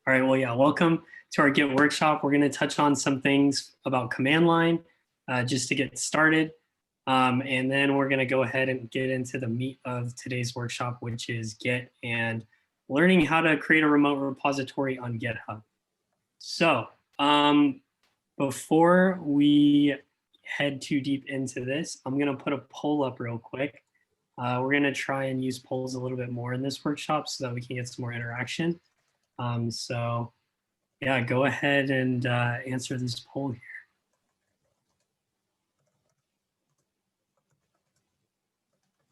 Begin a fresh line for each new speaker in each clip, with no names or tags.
All right, well, yeah, welcome to our Git Workshop. We're going to touch on some things about command line just to get started. And then we're going to go ahead and get into the meat of today's workshop, which is Git and learning how to create a remote repository on GitHub. So before we head too deep into this, I'm going to put a poll up real quick. We're going to try and use polls a little bit more in this workshop so that we can get some more interaction. So yeah, go ahead and answer this poll here.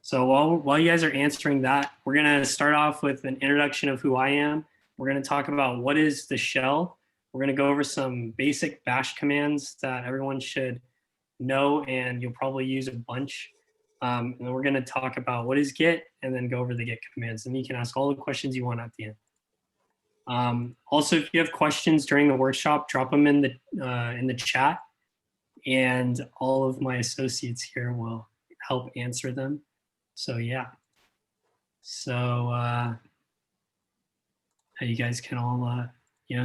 So while you guys are answering that, we're going to start off with an introduction of who I am. We're going to talk about what is the shell. We're going to go over some basic bash commands that everyone should know, and you'll probably use a bunch. And then we're going to talk about what is Git, and then go over the Git commands. And you can ask all the questions you want at the end. Also, if you have questions during the workshop, drop them in the chat, and all of my associates here will help answer them. So yeah, so you guys can all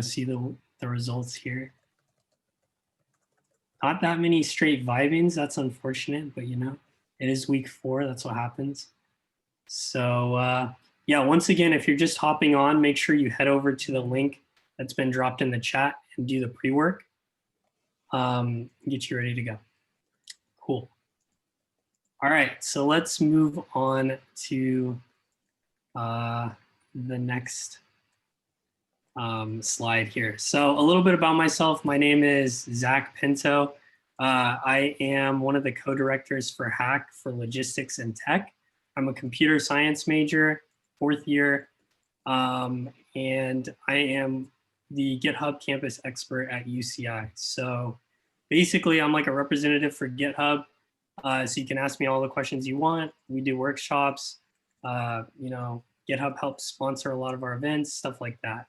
see the results here. Not that many straight vibings. That's unfortunate, but it is week 4. That's what happens. So yeah, once again, if you're just hopping on, make sure you head over to the link that's been dropped in the chat and do the pre-work. Get you ready to go. Cool. All right, so let's move on to the next slide here. So a little bit about myself. My name is Zach Pinto. I am one of the co-directors for Hack for Logistics and Tech. I'm a computer science major, 4th year, and I am the GitHub campus expert at UCI. So basically, I'm like a representative for GitHub. So you can ask me all the questions you want. We do workshops. GitHub helps sponsor a lot of our events, stuff like that.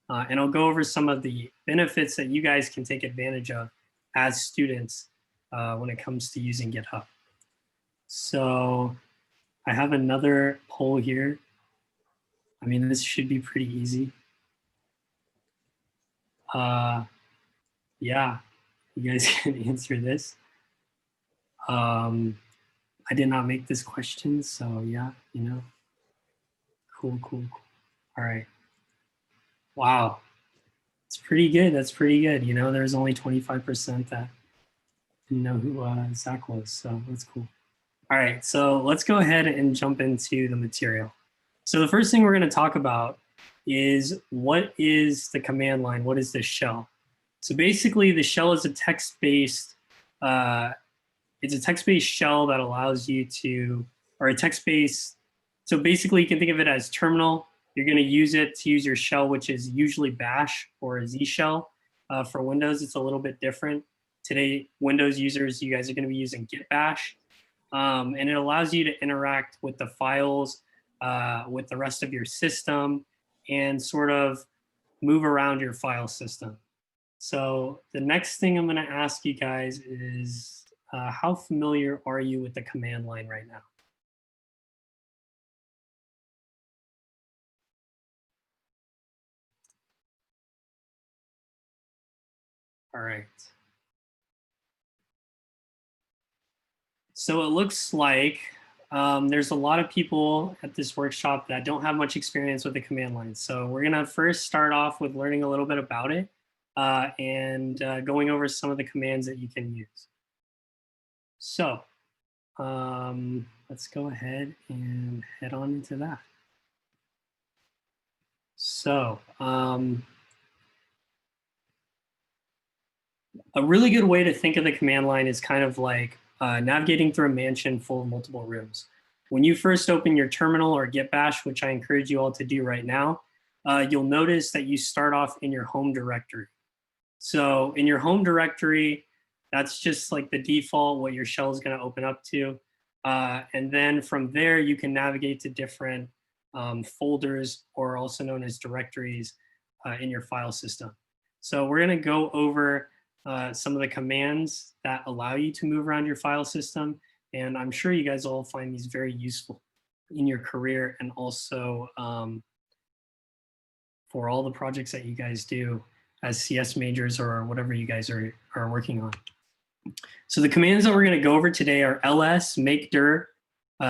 And I'll go over some of the benefits that you guys can take advantage of as students when it comes to using GitHub. So I have another poll here. I mean, this should be pretty easy. Yeah, you guys can answer this. I did not make this question, so yeah, cool. All right. Wow, it's pretty good. That's pretty good. There's only 25% that didn't know who Zach was, so that's cool. All right, so let's go ahead and jump into the material. So the first thing we're going to talk about is what is the command line? What is the shell? So basically, the shell is a text-based. It's a text-based shell that allows you to, or a text-based. So basically, you can think of it as terminal. You're going to use it to use your shell, which is usually Bash or a Z shell. For Windows, it's a little bit different. Today, Windows users, you guys are going to be using Git Bash. And it allows you to interact with the files, with the rest of your system, and sort of move around your file system. So the next thing I'm going to ask you guys is, how familiar are you with the command line right now? All right. So it looks like there's a lot of people at this workshop that don't have much experience with the command line. So we're going to first start off with learning a little bit about it and going over some of the commands that you can use. So let's go ahead and head on into that. So a really good way to think of the command line is kind of like navigating through a mansion full of multiple rooms. When you first open your terminal or Git Bash, which I encourage you all to do right now, you'll notice that you start off in your home directory. So in your home directory, that's just like the default, what your shell is going to open up to. And then from there, you can navigate to different folders, or also known as directories, in your file system. So we're going to go over some of the commands that allow you to move around your file system. And I'm sure you guys all find these very useful in your career and also for all the projects that you guys do as CS majors or whatever you guys are working on. So the commands that we're going to go over today are ls, make dir,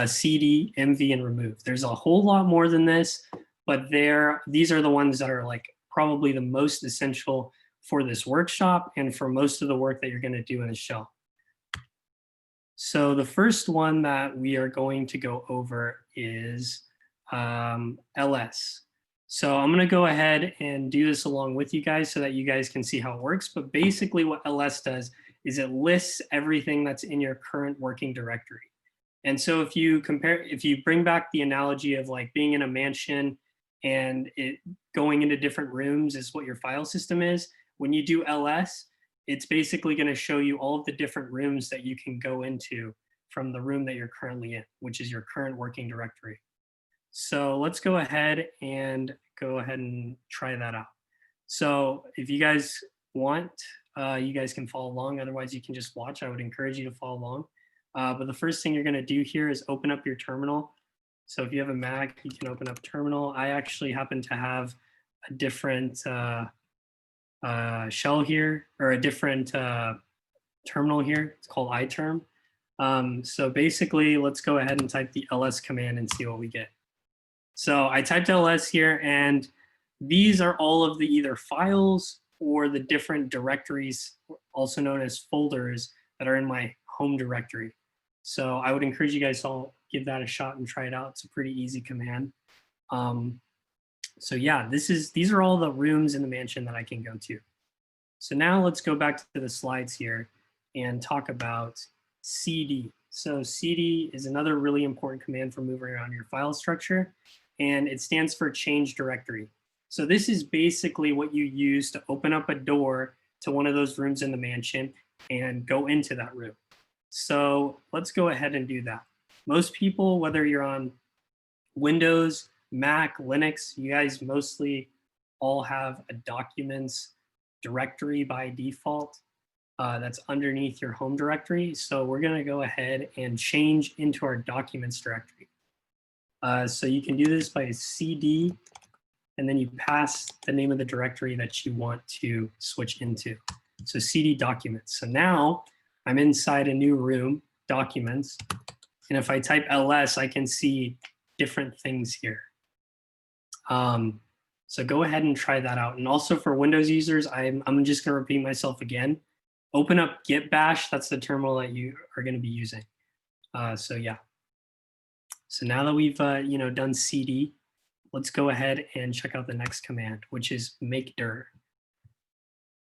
cd, mv, and remove. There's a whole lot more than this, but these are the ones that are like probably the most essential for this workshop and for most of the work that you're going to do in the shell. So the first one that we are going to go over is ls. So I'm going to go ahead and do this along with you guys so that you guys can see how it works. But basically what ls does is it lists everything that's in your current working directory. And so if you bring back the analogy of like being in a mansion and it going into different rooms is what your file system is, when you do ls, it's basically going to show you all of the different rooms that you can go into from the room that you're currently in, which is your current working directory. So let's go ahead and try that out. So if you guys want, you guys can follow along. Otherwise, you can just watch. I would encourage you to follow along. But the first thing you're going to do here is open up your terminal. So if you have a Mac, you can open up terminal. I actually happen to have a different shell here, or a different terminal here. It's called iTerm. So basically, let's go ahead and type the ls command and see what we get. So I typed ls here, and these are all of the either files or the different directories, also known as folders, that are in my home directory. So I would encourage you guys to all give that a shot and try it out. It's a pretty easy command. So yeah, these are all the rooms in the mansion that I can go to. So now let's go back to the slides here and talk about cd. So cd is another really important command for moving around your file structure, and it stands for change directory. So this is basically what you use to open up a door to one of those rooms in the mansion and go into that room. So let's go ahead and do that. Most people, whether you're on Windows, Mac, Linux, you guys mostly all have a documents directory by default that's underneath your home directory. So we're going to go ahead and change into our documents directory. So you can do this by cd, and then you pass the name of the directory that you want to switch into. So cd documents. So now I'm inside a new room, documents. And if I type ls, I can see different things here. So go ahead and try that out. And also for Windows users, I'm just going to repeat myself again. Open up Git Bash. That's the terminal that you are going to be using. So yeah. So now that we've done cd, let's go ahead and check out the next command, which is make dir.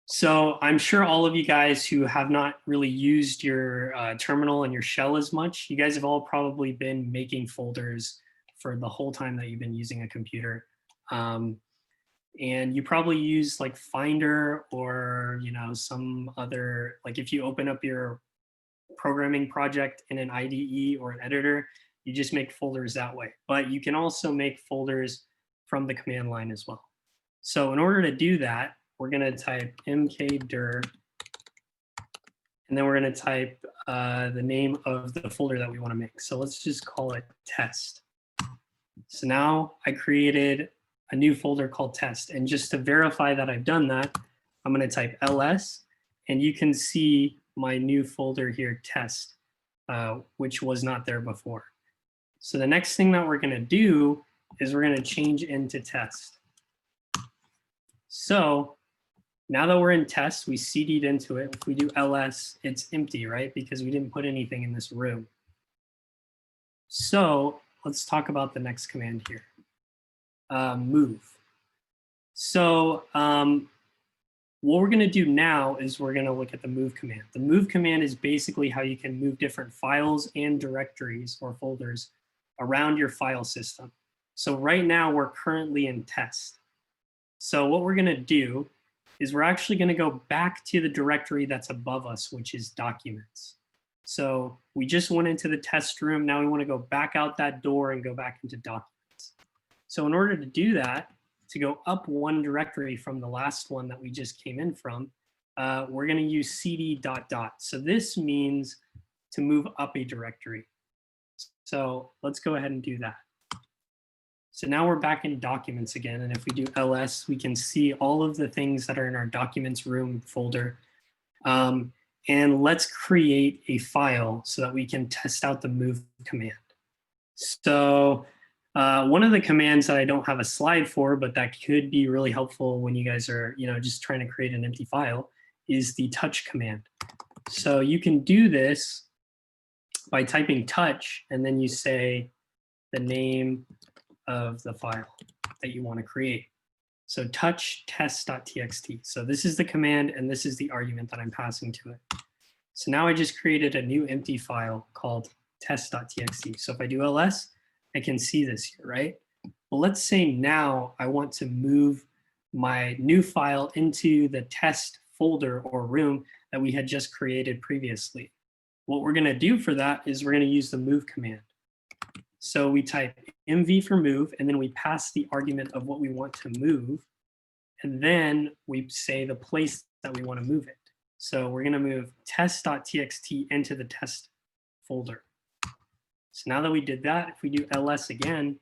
So I'm sure all of you guys who have not really used your terminal and your shell as much, you guys have all probably been making folders for the whole time that you've been using a computer. And you probably use like Finder or some other, like if you open up your programming project in an IDE or an editor, you just make folders that way. But you can also make folders from the command line as well. So in order to do that, we're going to type mkdir, and then we're going to type the name of the folder that we want to make. So let's just call it test. So now I created a new folder called test. And just to verify that I've done that, I'm going to type ls, and you can see my new folder here, test, which was not there before. So the next thing that we're going to do is we're going to change into test. So now that we're in test, we cd'd into it. If we do ls, it's empty, right? Because we didn't put anything in this room. So let's talk about the next command here, move. So what we're going to do now is we're going to look at the move command. The move command is basically how you can move different files and directories or folders around your file system. So right now we're currently in test. So what we're going to do is we're actually going to go back to the directory that's above us, which is documents. So we just went into the test room. Now we want to go back out that door and go back into documents. So in order to do that, to go up one directory from the last one that we just came in from, we're going to use cd ... So this means to move up a directory. So let's go ahead and do that. So now we're back in documents again. And if we do ls, we can see all of the things that are in our documents room folder. And let's create a file so that we can test out the move command. So one of the commands that I don't have a slide for, but that could be really helpful when you guys are, just trying to create an empty file, is the touch command. So you can do this by typing touch, and then you say the name of the file that you want to create. So touch test.txt. So this is the command, and this is the argument that I'm passing to it. So now I just created a new empty file called test.txt. So if I do ls, I can see this here, right? Well, let's say now I want to move my new file into the test folder or room that we had just created previously. What we're going to do for that is we're going to use the move command. So we type mv for move, and then we pass the argument of what we want to move. And then we say the place that we want to move it. So we're going to move test.txt into the test folder. So now that we did that, if we do ls again,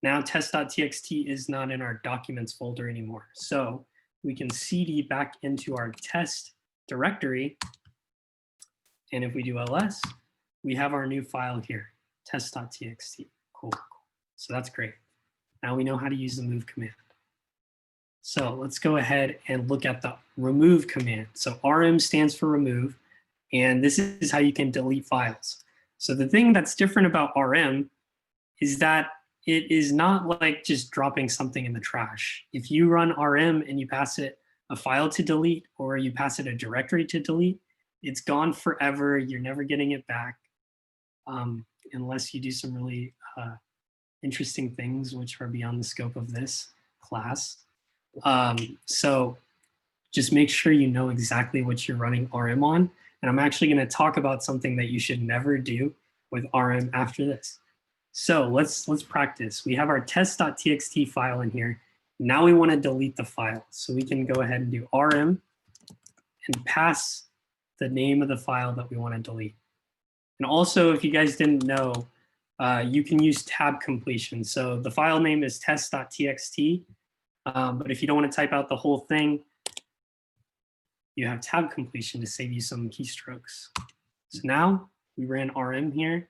now test.txt is not in our documents folder anymore. So we can cd back into our test directory. And if we do ls, we have our new file here, test.txt. Cool. So that's great. Now we know how to use the move command. So let's go ahead and look at the remove command. So rm stands for remove, and this is how you can delete files. So the thing that's different about rm is that it is not like just dropping something in the trash. If you run rm and you pass it a file to delete, or you pass it a directory to delete, it's gone forever. You're never getting it back unless you do some really interesting things which are beyond the scope of this class. So just make sure you know exactly what you're running rm on. And I'm actually going to talk about something that you should never do with rm after this. So let's practice. We have our test.txt file in here. Now we want to delete the file. So we can go ahead and do rm and pass the name of the file that we want to delete. And also, if you guys didn't know, you can use tab completion. So the file name is test.txt. But if you don't want to type out the whole thing, you have tab completion to save you some keystrokes. So now we ran rm here.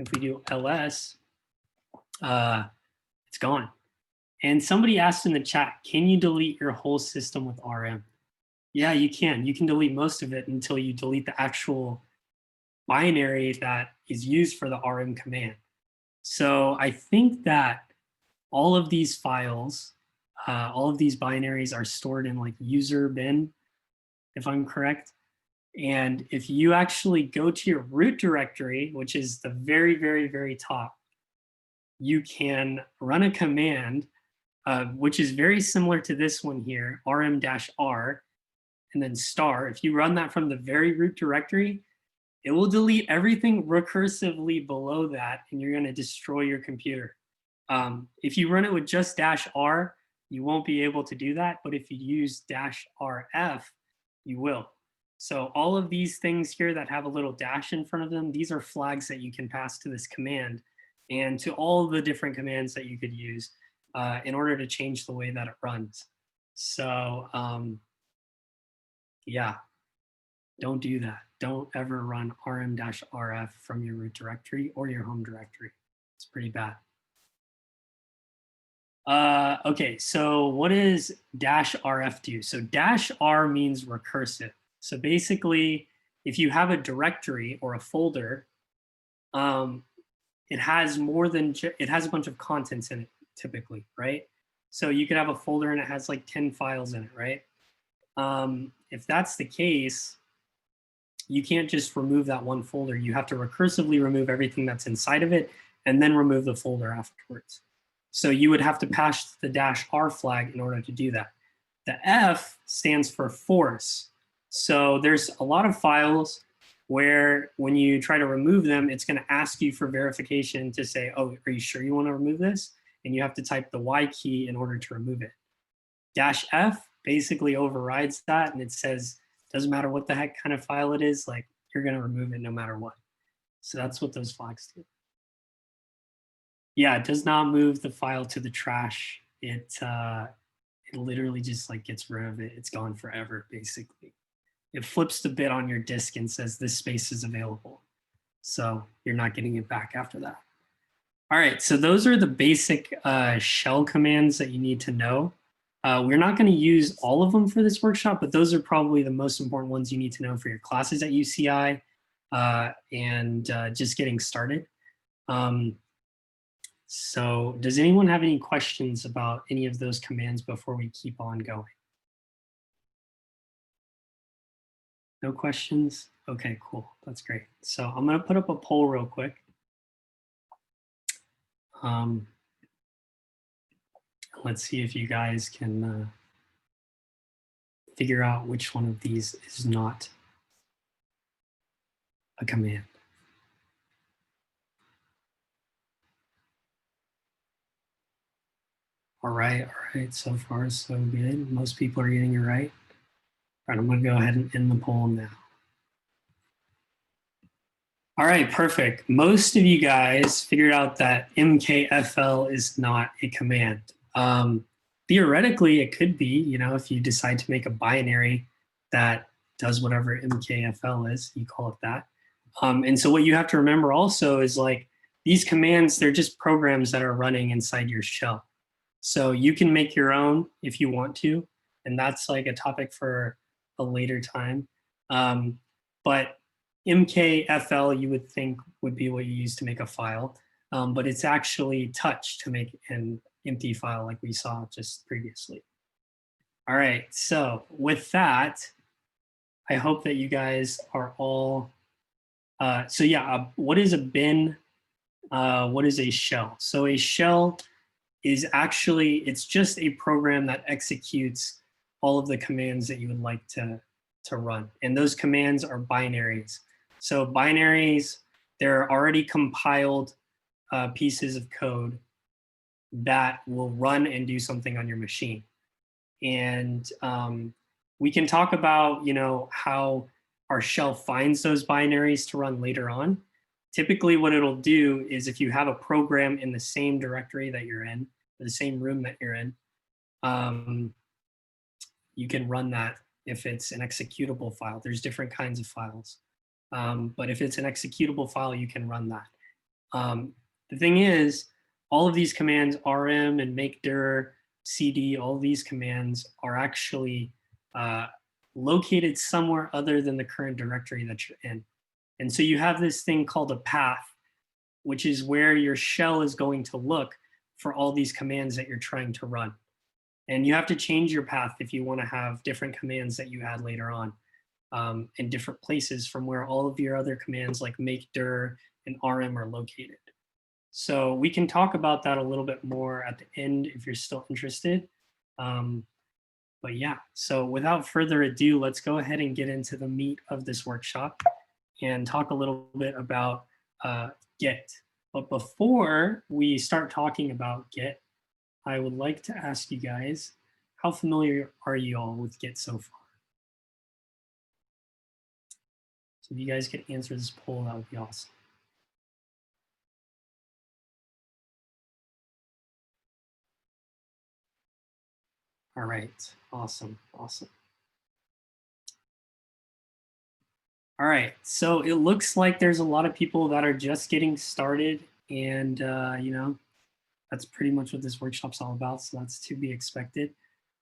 If we do ls, it's gone. And somebody asked in the chat, can you delete your whole system with rm? Yeah, you can. You can delete most of it until you delete the actual binary that is used for the rm command. So I think that all of these files, all of these binaries are stored in like user bin, if I'm correct. And if you actually go to your root directory, which is the very, very, very top, you can run a command, which is very similar to this one here, rm-r, and then star. If you run that from the very root directory, it will delete everything recursively below that, and you're going to destroy your computer. If you run it with just -r, you won't be able to do that. But if you use -rf, you will. So all of these things here that have a little dash in front of them, these are flags that you can pass to this command and to all the different commands that you could use in order to change the way that it runs. So yeah, don't do that. Don't ever run rm-rf from your root directory or your home directory. It's pretty bad. Okay, so what does -rf do? So -r means recursive. So basically, if you have a directory or a folder, it has it has a bunch of contents in it typically, right? So you could have a folder and it has like 10 files in it, right? If that's the case, you can't just remove that one folder. You have to recursively remove everything that's inside of it and then remove the folder afterwards. So you would have to pass the -r flag in order to do that. The F stands for force. So there's a lot of files where when you try to remove them, it's going to ask you for verification to say, oh, are you sure you want to remove this? And you have to type the Y key in order to remove it. -F basically overrides that, and it says, doesn't matter what the heck kind of file it is, like you're going to remove it no matter what. So that's what those flags do. Yeah, it does not move the file to the trash. It literally just like gets rid of it. It's gone forever, basically. It flips the bit on your disk and says this space is available. So you're not getting it back after that. All right, so those are the basic shell commands that you need to know. We're not going to use all of them for this workshop, but those are probably the most important ones you need to know for your classes at UCI and just getting started. So does anyone have any questions about any of those commands before we keep on going? No questions? Okay, cool. That's great. So I'm going to put up a poll real quick. Let's see if you guys can figure out which one of these is not a command. All right, so far so good. Most people are getting it right. All right, I'm gonna go ahead and end the poll now. All right, perfect. Most of you guys figured out that mkfl is not a command. Theoretically, it could be, you know, if you decide to make a binary that does whatever mkfl is, you call it that. And so what you have to remember also is like these commands, they're just programs that are running inside your shell. So you can make your own if you want to, and that's like a topic for a later time. But mkfl you would think would be what you use to make a file, but it's actually touch to make an empty file like we saw just previously. All right, so with that, I hope that you guys are all, so yeah, what is a bin? What is a shell? So a shell is actually, it's just a program that executes all of the commands that you would like to run. And those commands are binaries. So binaries, they're already compiled pieces of code that will run and do something on your machine. And we can talk about, you know, how our shell finds those binaries to run later on. Typically what it'll do is if you have a program in the same directory that you're in, or the same room that you're in, you can run that if it's an executable file. There's different kinds of files. But if it's an executable file, you can run that. The thing is, all of these commands, rm and make dir, cd, all these commands are actually located somewhere other than the current directory that you're in. And so you have this thing called a path, which is where your shell is going to look for all these commands that you're trying to run. And you have to change your path if you want to have different commands that you add later on in different places from where all of your other commands like make dir and rm are located. So we can talk about that a little bit more at the end if you're still interested. But yeah, so without further ado, let's go ahead and get into the meat of this workshop and talk a little bit about Git. But before we start talking about Git, I would like to ask you guys, how familiar are you all with Git so far? So if you guys could answer this poll, that would be awesome. All right, awesome. All right, so it looks like there's a lot of people that are just getting started, and you know, that's pretty much what this workshop's all about, so that's to be expected.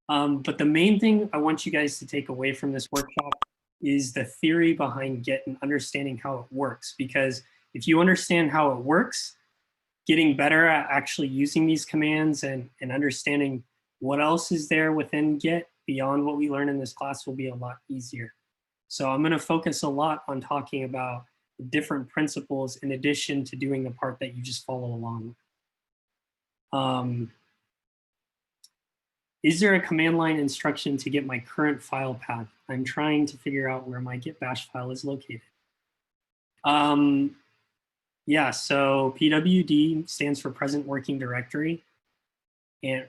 But the main thing I want you guys to take away from this workshop is the theory behind Git and understanding how it works, because if you understand how it works, getting better at actually using these commands and understanding what else is there within Git beyond what we learn in this class will be a lot easier. So I'm going to focus a lot on talking about different principles in addition to doing the part that you just follow along with. Is there a command line instruction to get my current file path? I'm trying to figure out where my git bash file is located. Yeah, so PWD stands for present working directory, and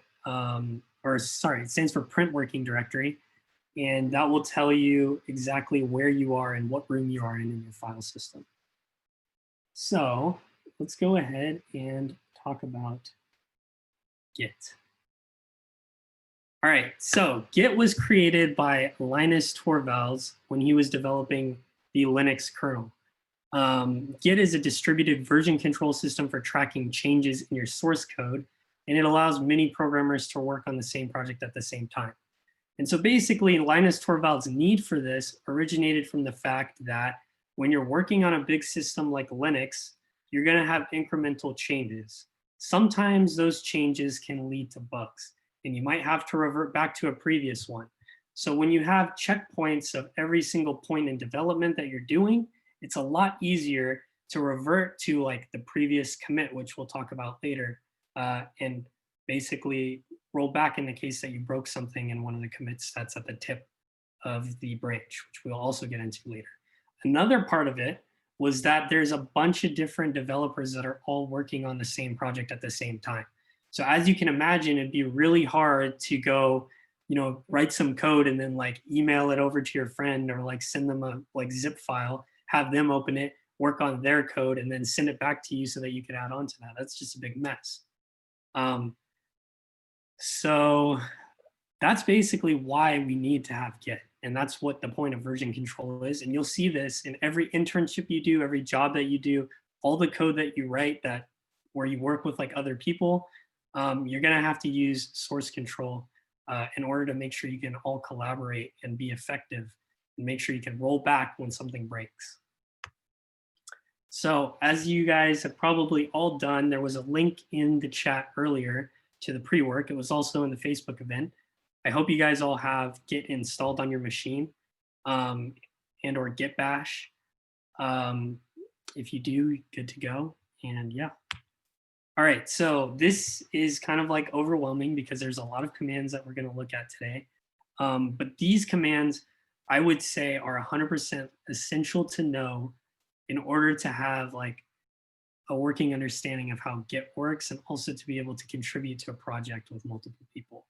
or sorry, it stands for print working directory, and that will tell you exactly where you are and what room you are in your file system. So let's go ahead and talk about Git. All right, so Git was created by Linus Torvalds when he was developing the Linux kernel. Git is a distributed version control system for tracking changes in your source code, and it allows many programmers to work on the same project at the same time. And so basically, Linus Torvalds' need for this originated from the fact that when you're working on a big system like Linux, you're going to have incremental changes. Sometimes those changes can lead to bugs, and you might have to revert back to a previous one. So when you have checkpoints of every single point in development that you're doing, it's a lot easier to revert to like the previous commit, which we'll talk about later, and basically roll back in the case that you broke something in one of the commits that's at the tip of the branch, which we'll also get into later. Another part of it was that there's a bunch of different developers that are all working on the same project at the same time. So as you can imagine, it'd be really hard to go, write some code and then like email it over to your friend or like send them a like zip file, have them open it, work on their code, and then send it back to you so that you can add on to that. That's just a big mess. So that's basically why we need to have Git. And that's what the point of version control is. And you'll see this in every internship you do, every job that you do, all the code that you write where you work with like other people, you're gonna have to use source control in order to make sure you can all collaborate and be effective and make sure you can roll back when something breaks. So as you guys have probably all done, there was a link in the chat earlier to the pre-work. It was also in the Facebook event. I hope you guys all have Git installed on your machine and or Git Bash. If you do, good to go. And yeah. All right, so this is kind of like overwhelming because there's a lot of commands that we're going to look at today. But these commands, I would say, are 100% essential to know in order to have like a working understanding of how Git works and also to be able to contribute to a project with multiple people.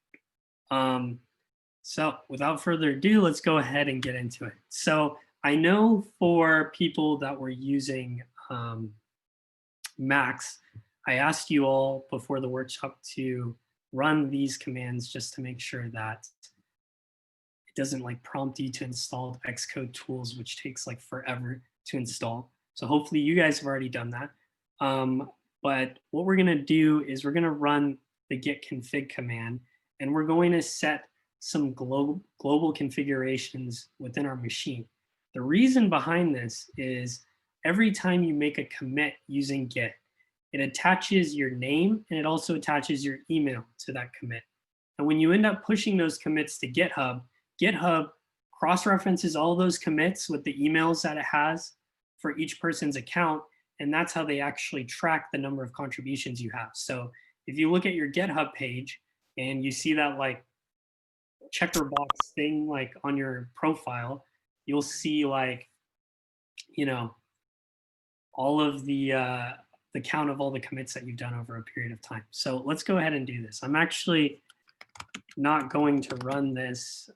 So without further ado, let's go ahead and get into it. So I know for people that were using Macs, I asked you all before the workshop to run these commands just to make sure that it doesn't like prompt you to install Xcode tools, which takes like forever to install. So hopefully you guys have already done that. But what we're gonna do is we're gonna run the git config command, and we're going to set some global configurations within our machine. The reason behind this is every time you make a commit using Git, it attaches your name and it also attaches your email to that commit. And when you end up pushing those commits to GitHub, GitHub cross-references all those commits with the emails that it has for each person's account, and that's how they actually track the number of contributions you have. So if you look at your GitHub page and you see that like checker box thing like on your profile, you'll see like, all of the count of all the commits that you've done over a period of time. So let's go ahead and do this. I'm actually not going to run this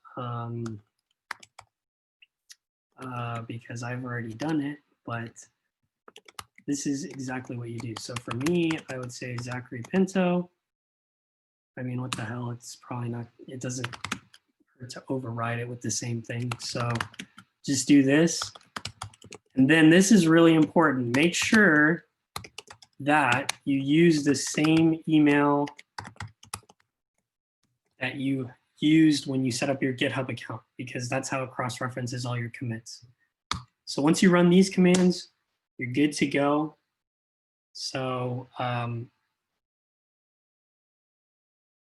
because I've already done it, but this is exactly what you do. So for me, I would say Zachary Pinto. I mean, what the hell? It's probably not, it doesn't hurt to override it with the same thing. So just do this. And then this is really important. Make sure that you use the same email that you used when you set up your GitHub account, because that's how it cross-references all your commits. So once you run these commands, you're good to go. So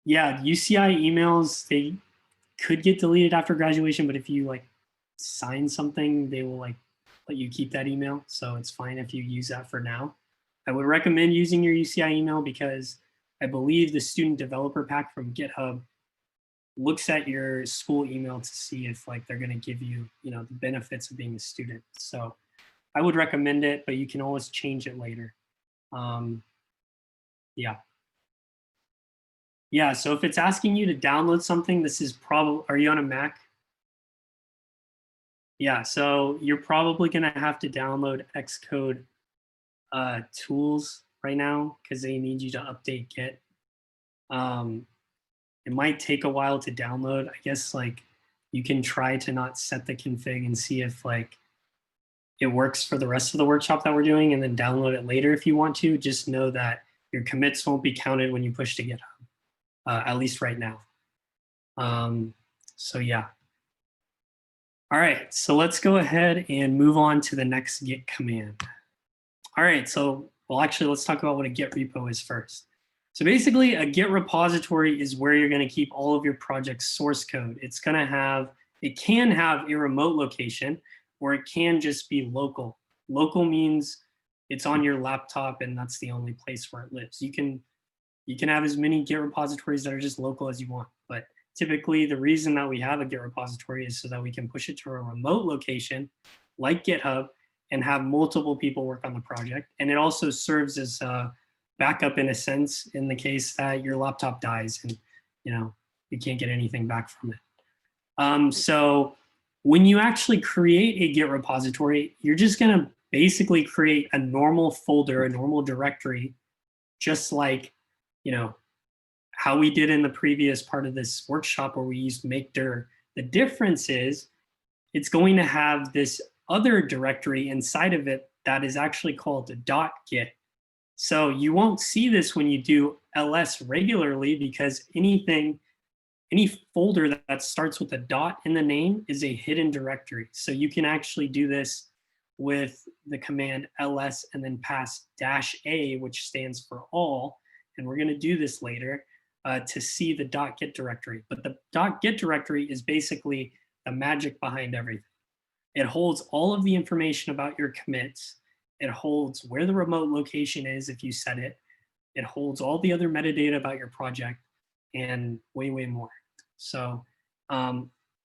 yeah, UCI emails, they could get deleted after graduation, but if you like sign something, they will like let you keep that email. So it's fine if you use that for now. I would recommend using your UCI email because I believe the student developer pack from GitHub looks at your school email to see if like they're going to give you, the benefits of being a student. So I would recommend it, but you can always change it later. Yeah, so if it's asking you to download something, this is probably, are you on a Mac? Yeah, so you're probably gonna have to download Xcode tools right now because they need you to update Git. It might take a while to download. I guess like you can try to not set the config and see if like it works for the rest of the workshop that we're doing, and then download it later if you want to. Just know that your commits won't be counted when you push to GitHub, at least right now. So yeah. All right, so let's go ahead and move on to the next Git command. All right, so, well, actually, let's talk about what a Git repo is first. So basically, a Git repository is where you're going to keep all of your project's source code. It can have a remote location, or it can just be local. Local means it's on your laptop, and that's the only place where it lives. You can have as many Git repositories that are just local as you want, but typically the reason that we have a Git repository is so that we can push it to a remote location like GitHub and have multiple people work on the project. And it also serves as a backup in a sense in the case that your laptop dies and you can't get anything back from it. So when you actually create a Git repository, you're just gonna basically create a normal folder, a normal directory, just like how we did in the previous part of this workshop where we used makedir. The difference is it's going to have this other directory inside of it that is actually called .git. So you won't see this when you do ls regularly because any folder that starts with a dot in the name is a hidden directory. So you can actually do this with the command ls and then pass -a, which stands for all. And we're going to do this later to see the .git directory. But the .git directory is basically the magic behind everything. It holds all of the information about your commits. It holds where the remote location is if you set it. It holds all the other metadata about your project and way, way more. So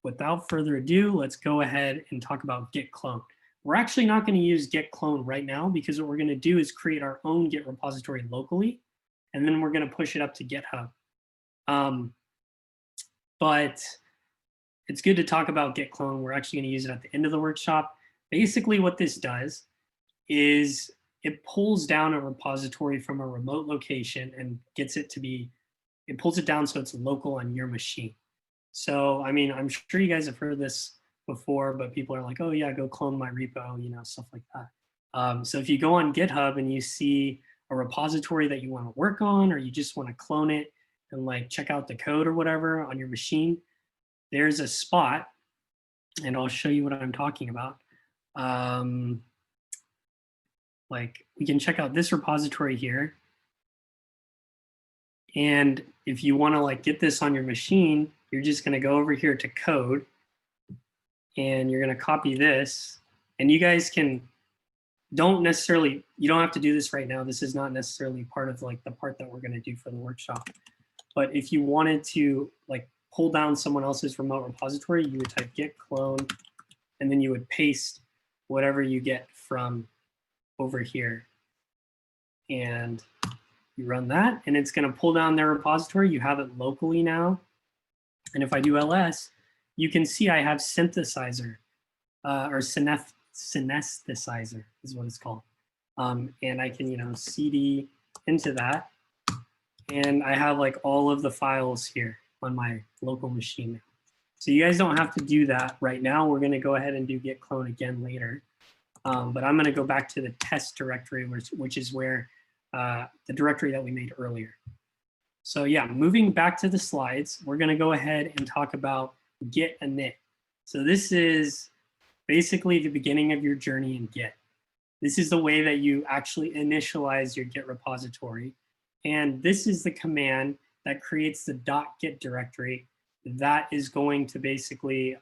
without further ado, let's go ahead and talk about Git clone. We're actually not going to use Git clone right now because what we're going to do is create our own Git repository locally, and then we're going to push it up to GitHub. But it's good to talk about Git clone. We're actually going to use it at the end of the workshop. Basically what this does is it pulls down a repository from a remote location and it pulls it down so it's local on your machine. So, I mean, I'm sure you guys have heard this before, but people are like, oh yeah, go clone my repo, stuff like that. So if you go on GitHub and you see a repository that you want to work on, or you just want to clone it and like check out the code or whatever on your machine, there's a spot, and I'll show you what I'm talking about. Like we can check out this repository here. And if you want to like get this on your machine, you're just going to go over here to code, and you're going to copy this. And you guys you don't have to do this right now. This is not necessarily part of like the part that we're going to do for the workshop. But if you wanted to like pull down someone else's remote repository, you would type git clone, and then you would paste whatever you get from over here. And you run that, and it's going to pull down their repository. You have it locally now. And if I do ls, you can see I have synthesizer, or synthesizer is what it's called. And I can, cd into that. And I have like all of the files here on my local machine now. So you guys don't have to do that right now. We're going to go ahead and do git clone again later. But I'm going to go back to the test directory, which is where the directory that we made earlier. So yeah, moving back to the slides, we're going to go ahead and talk about git init. So this is basically the beginning of your journey in Git. This is the way that you actually initialize your Git repository. And this is the command that creates the .git directory that is going to basically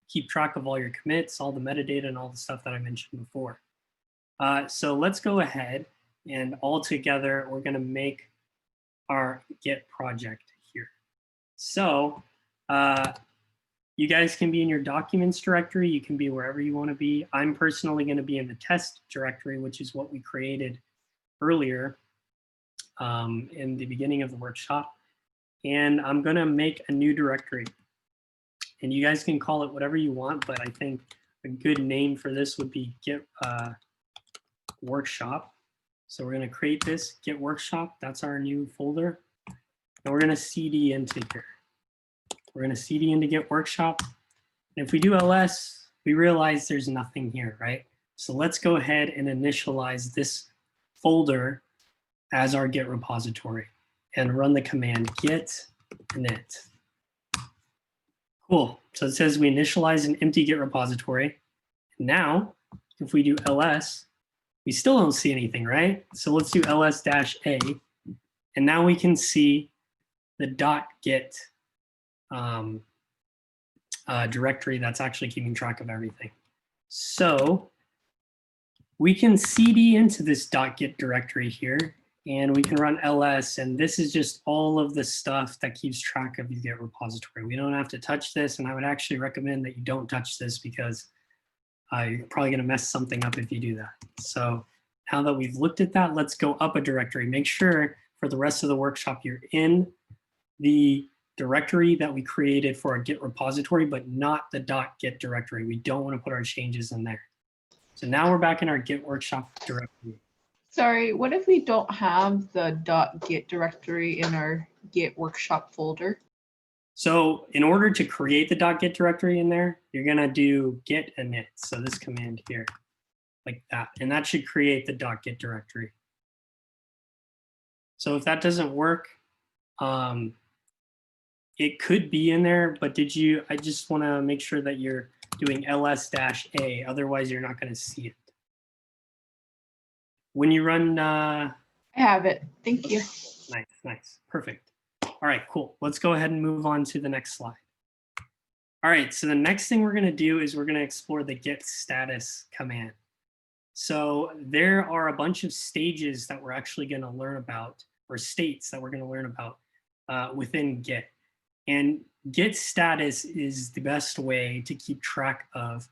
keep track of all your commits, all the metadata, and all the stuff that I mentioned before. So let's go ahead, and all together, we're going to make our Git project here. So you guys can be in your documents directory. You can be wherever you want to be. I'm personally going to be in the test directory, which is what we created earlier in the beginning of the workshop. And I'm going to make a new directory. And you guys can call it whatever you want, but I think a good name for this would be Git Workshop. So we're going to create this Git Workshop. That's our new folder. And we're going to CD into here. We're going to CD into Git Workshop. And if we do ls, we realize there's nothing here, right? So let's go ahead and initialize this folder as our Git repository and run the command git init. Cool. So it says we initialize an empty Git repository. Now, if we do ls, we still don't see anything, right? So let's do ls-a. And now we can see the .git directory that's actually keeping track of everything. So we can cd into this .git directory here, and we can run ls, and this is just all of the stuff that keeps track of the Git repository. We don't have to touch this, and I would actually recommend that you don't touch this because you're probably going to mess something up if you do that. So now that we've looked at that, let's go up a directory. Make sure for the rest of the workshop you're in the directory that we created for our Git repository, but not the .git directory. We don't want to put our changes in there. So now we're back in our Git Workshop directory.
Sorry, what if we don't have the .git directory in our Git Workshop folder?
So in order to create the .git directory in there, you're going to do git init. So this command here, like that. And that should create the .git directory. So if that doesn't work, it could be in there, but I just want to make sure that you're doing ls-a, otherwise you're not going to see it. When you run...
I have it. Thank you.
Nice, nice. Perfect. All right, cool. Let's go ahead and move on to the next slide. All right, so the next thing we're going to do is we're going to explore the git status command. So there are a bunch of stages that we're actually going to learn about, or states that we're going to learn about within Git. And Git status is the best way to keep track of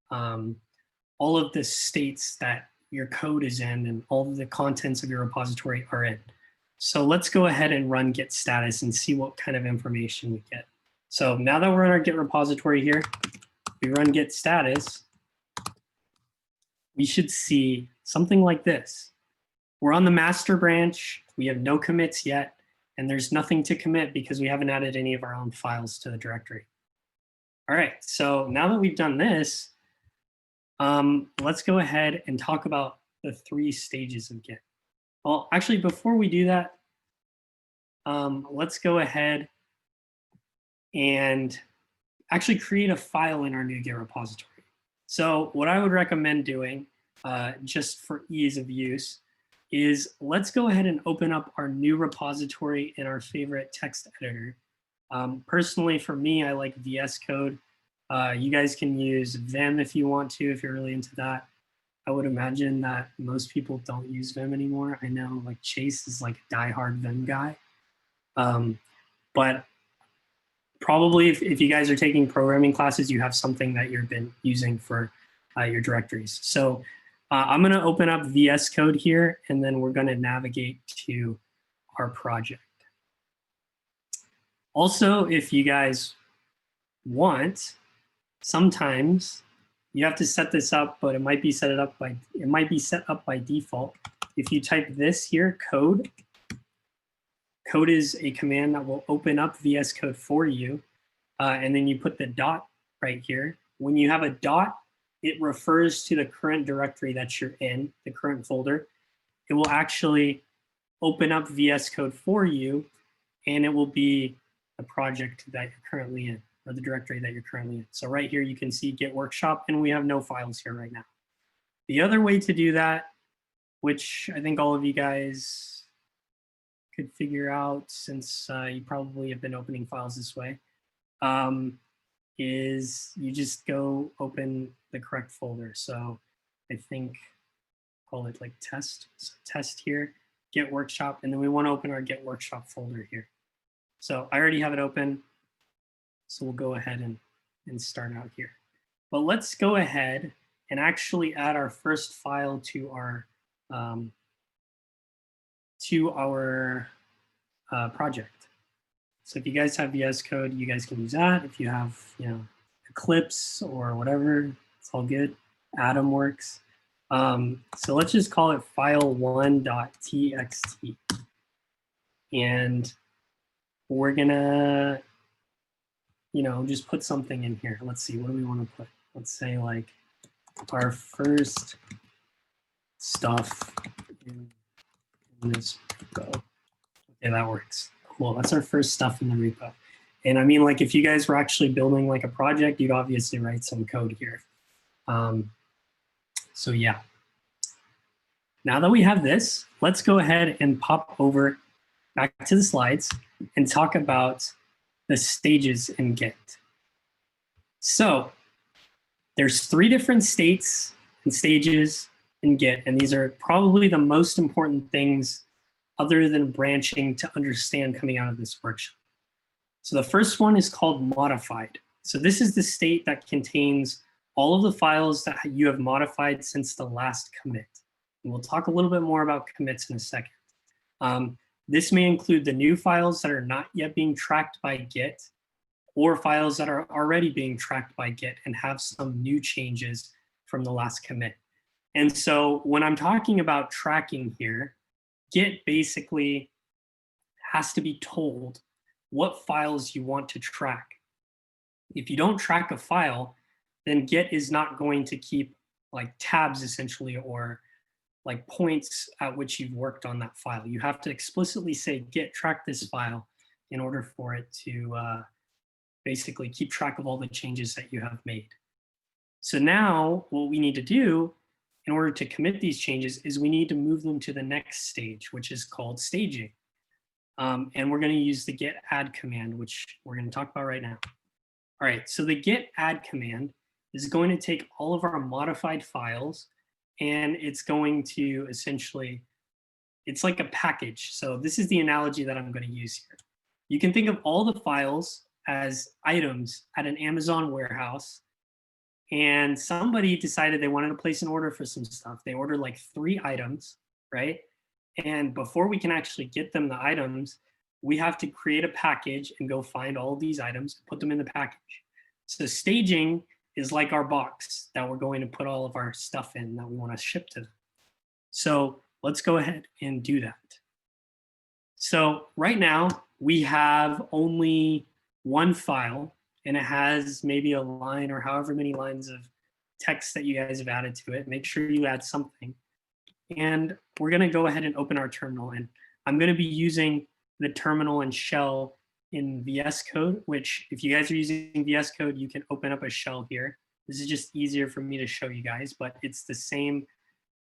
all of the states that your code is in and all of the contents of your repository are in. So let's go ahead and run git status and see what kind of information we get. So now that we're in our Git repository here, we run git status, we should see something like this. We're on the master branch, we have no commits yet, and there's nothing to commit because we haven't added any of our own files to the directory. All right, so now that we've done this, let's go ahead and talk about the 3 stages of Git. Well, actually, before we do that, let's go ahead and actually create a file in our new Git repository. So what I would recommend doing, just for ease of use, is let's go ahead and open up our new repository in our favorite text editor. Personally, for me, I like VS Code. You guys can use Vim if you want to, if you're really into that. I would imagine that most people don't use Vim anymore. I know like Chase is like a diehard Vim guy. But probably if you guys are taking programming classes, you have something that you've been using for your directories. So I'm going to open up VS Code here, and then we're going to navigate to our project. Also, if you guys want, sometimes you have to set this up, but it might be set up by default. If you type this here, code is a command that will open up VS Code for you, and then you put the dot right here. When you have a dot, it refers to the current directory that you're in, the current folder. It will actually open up VS Code for you, and it will be the project that you're currently in, or the directory that you're currently in. So right here, you can see Git Workshop, and we have no files here right now. The other way to do that, which I think all of you guys could figure out since you probably have been opening files this way, is you just go open the correct folder. So I think call it like test. So test here, Git Workshop, and then we want to open our Git Workshop folder here. So I already have it open. So we'll go ahead and start out here. But let's go ahead and actually add our first file to our project. So if you guys have VS Code, you guys can use that. If you have, Eclipse or whatever, it's all good. Atom works. So let's just call it file1.txt. And we're gonna, just put something in here. Let's see, what do we want to put? Let's say like our first stuff in this repo. Okay, that works. Cool, that's our first stuff in the repo. And I mean, like if you guys were actually building like a project, you'd obviously write some code here. So yeah. Now that we have this, let's go ahead and pop over back to the slides and talk about the stages in Git. So there's 3 different states and stages in Git, and these are probably the most important things other than branching to understand coming out of this workshop. So the first one is called modified. So this is the state that contains all of the files that you have modified since the last commit. And we'll talk a little bit more about commits in a second. This may include the new files that are not yet being tracked by Git, or files that are already being tracked by Git and have some new changes from the last commit. And so when I'm talking about tracking here, Git basically has to be told what files you want to track. If you don't track a file, then Git is not going to keep like tabs essentially, or like points at which you've worked on that file. You have to explicitly say Git track this file in order for it to basically keep track of all the changes that you have made. So now what we need to do in order to commit these changes is we need to move them to the next stage, which is called staging. And we're going to use the git add command, which we're going to talk about right now. All right, so the git add command is going to take all of our modified files, and it's going to essentially, it's like a package. So this is the analogy that I'm going to use here. You can think of all the files as items at an Amazon warehouse, and somebody decided they wanted to place an order for some stuff. They ordered like 3 items, right? And before we can actually get them the items, we have to create a package and go find all of these items, put them in the package. So staging is like our box that we're going to put all of our stuff in that we want to ship to them. So let's go ahead and do that. So right now we have only one file, and it has maybe a line or however many lines of text that you guys have added to it. Make sure you add something. And we're going to go ahead and open our terminal. And I'm going to be using the terminal and shell in VS Code, which if you guys are using VS Code, you can open up a shell here. This is just easier for me to show you guys, but it's the same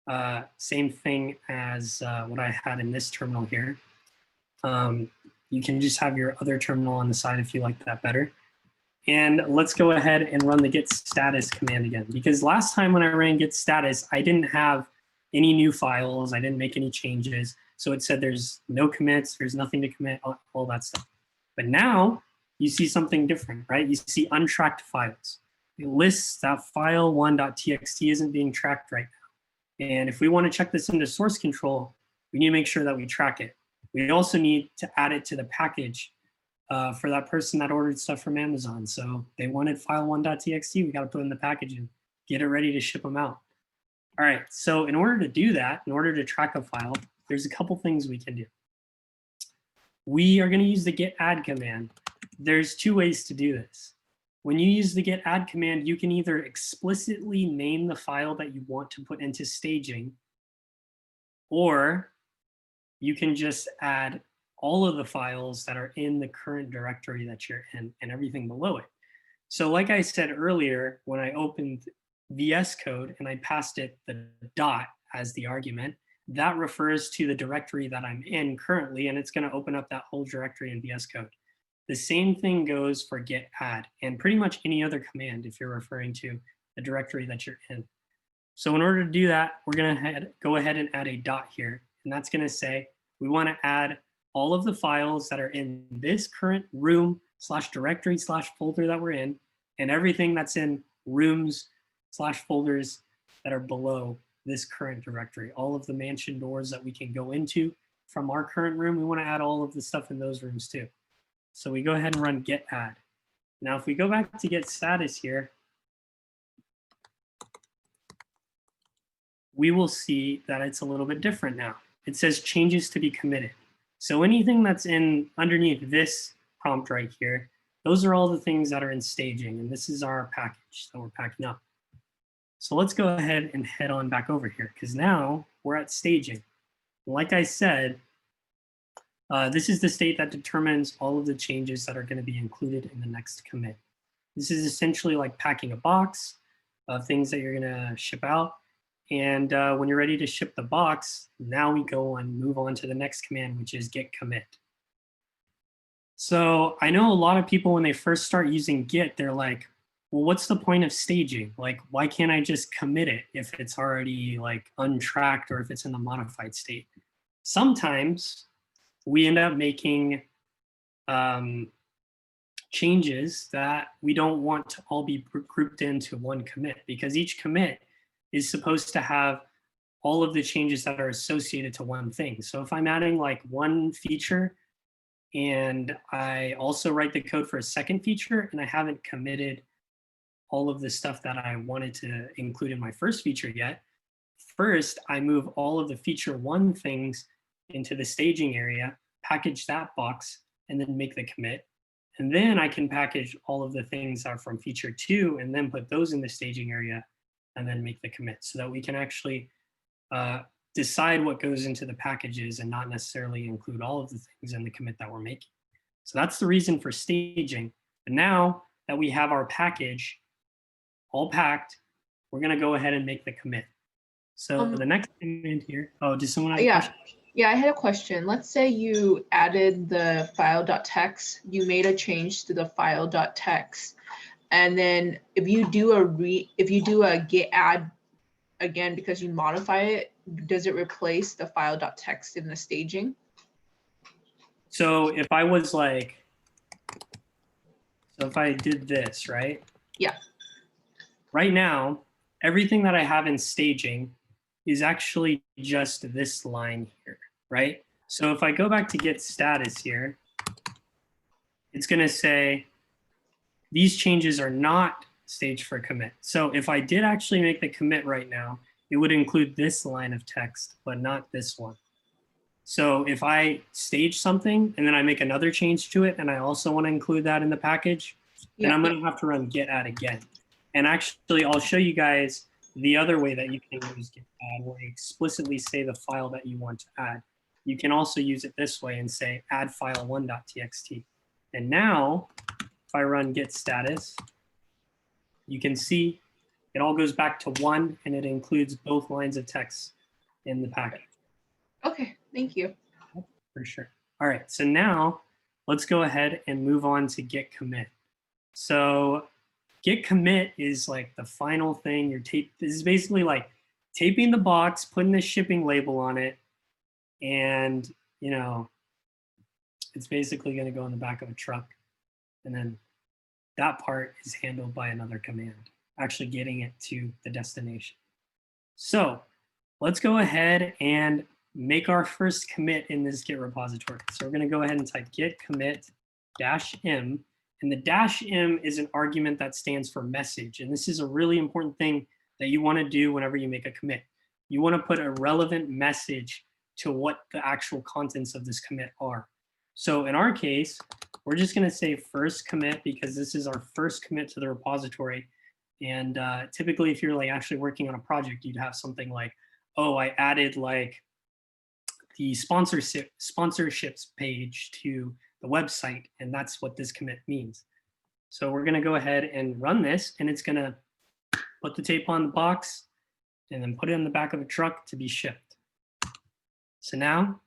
thing as what I had in this terminal here. You can just have your other terminal on the side if you like that better. And let's go ahead and run the git status command again, because last time when I ran git status, I didn't have any new files. I didn't make any changes. So it said there's no commits, there's nothing to commit, all that stuff. But now you see something different, right? You see untracked files. It lists that file1.txt isn't being tracked right now. And if we want to check this into source control, we need to make sure that we track it. We also need to add it to the package for that person that ordered stuff from Amazon. So they wanted file1.txt, we got to put in the package and get it ready to ship them out. All right, so in order to do that, in order to track a file, there's a couple things we can do. We are going to use the git add command. There's 2 ways to do this. When you use the git add command, you can either explicitly name the file that you want to put into staging, or you can just add all of the files that are in the current directory that you're in and everything below it. So like I said earlier, when I opened VS Code and I passed it the dot as the argument, that refers to the directory that I'm in currently, and it's going to open up that whole directory in VS Code. The same thing goes for git add and pretty much any other command if you're referring to the directory that you're in. So in order to do that, we're going to go ahead and add a dot here, and that's going to say we want to add all of the files that are in this current room/directory/folder that we're in, and everything that's in rooms/folders that are below this current directory. All of the mansion doors that we can go into from our current room, we want to add all of the stuff in those rooms too. So we go ahead and run git add. Now, if we go back to git status here, we will see that it's a little bit different now. It says changes to be committed. So anything that's in underneath this prompt right here, those are all the things that are in staging, and this is our package that we're packing up. So let's go ahead and head on back over here, because now we're at staging. Like I said, this is the state that determines all of the changes that are going to be included in the next commit. This is essentially like packing a box of things that you're going to ship out. And when you're ready to ship the box, now we go and move on to the next command, which is git commit. So I know a lot of people, when they first start using Git, they're like, well, what's the point of staging? Like, why can't I just commit it if it's already like untracked or if it's in the modified state? Sometimes we end up making changes that we don't want to all be grouped into one commit, because each commit is supposed to have all of the changes that are associated to one thing. So if I'm adding like one feature and I also write the code for a second feature and I haven't committed all of the stuff that I wanted to include in my first feature yet, first I move all of the feature one things into the staging area, package that box, and then make the commit. And then I can package all of the things that are from feature two and then put those in the staging area and then make the commit, so that we can actually decide what goes into the packages and not necessarily include all of the things in the commit that we're making. So that's the reason for staging. And now that we have our package all packed, we're going to go ahead and make the commit. So the next command here, oh, does someone have a question?
Yeah, I had a question. Let's say you added the file.txt, you made a change to the file.txt, and then if you do a git add again because you modify it, does it replace the file.txt in the staging?
So if I was like, so if I did this, right?
Yeah.
Right now, everything that I have in staging is actually just this line here, right? So if I go back to git status here, it's going to say these changes are not staged for commit. So if I did actually make the commit right now, it would include this line of text, but not this one. So if I stage something and then I make another change to it and I also want to include that in the package, then I'm going to have to run git add again. And actually, I'll show you guys the other way that you can use git add, where you explicitly say the file that you want to add. You can also use it this way and say add file1.txt. And now, if I run git status, you can see it all goes back to 1, and it includes both lines of text in the package.
Okay, thank you.
For sure. All right, so now let's go ahead and move on to git commit. So git commit is like the final thing. This is basically like taping the box, putting the shipping label on it, and it's basically going to go in the back of a truck. And then that part is handled by another command, actually getting it to the destination. So let's go ahead and make our first commit in this Git repository. So we're going to go ahead and type git commit -m. And the -m is an argument that stands for message. And this is a really important thing that you want to do whenever you make a commit. You want to put a relevant message to what the actual contents of this commit are. So in our case, we're just going to say first commit because this is our first commit to the repository. And typically, if you're like actually working on a project, you'd have something like, oh, I added like the sponsorships page to the website, and that's what this commit means. So we're going to go ahead and run this, and it's going to put the tape on the box and then put it in the back of a truck to be shipped. So now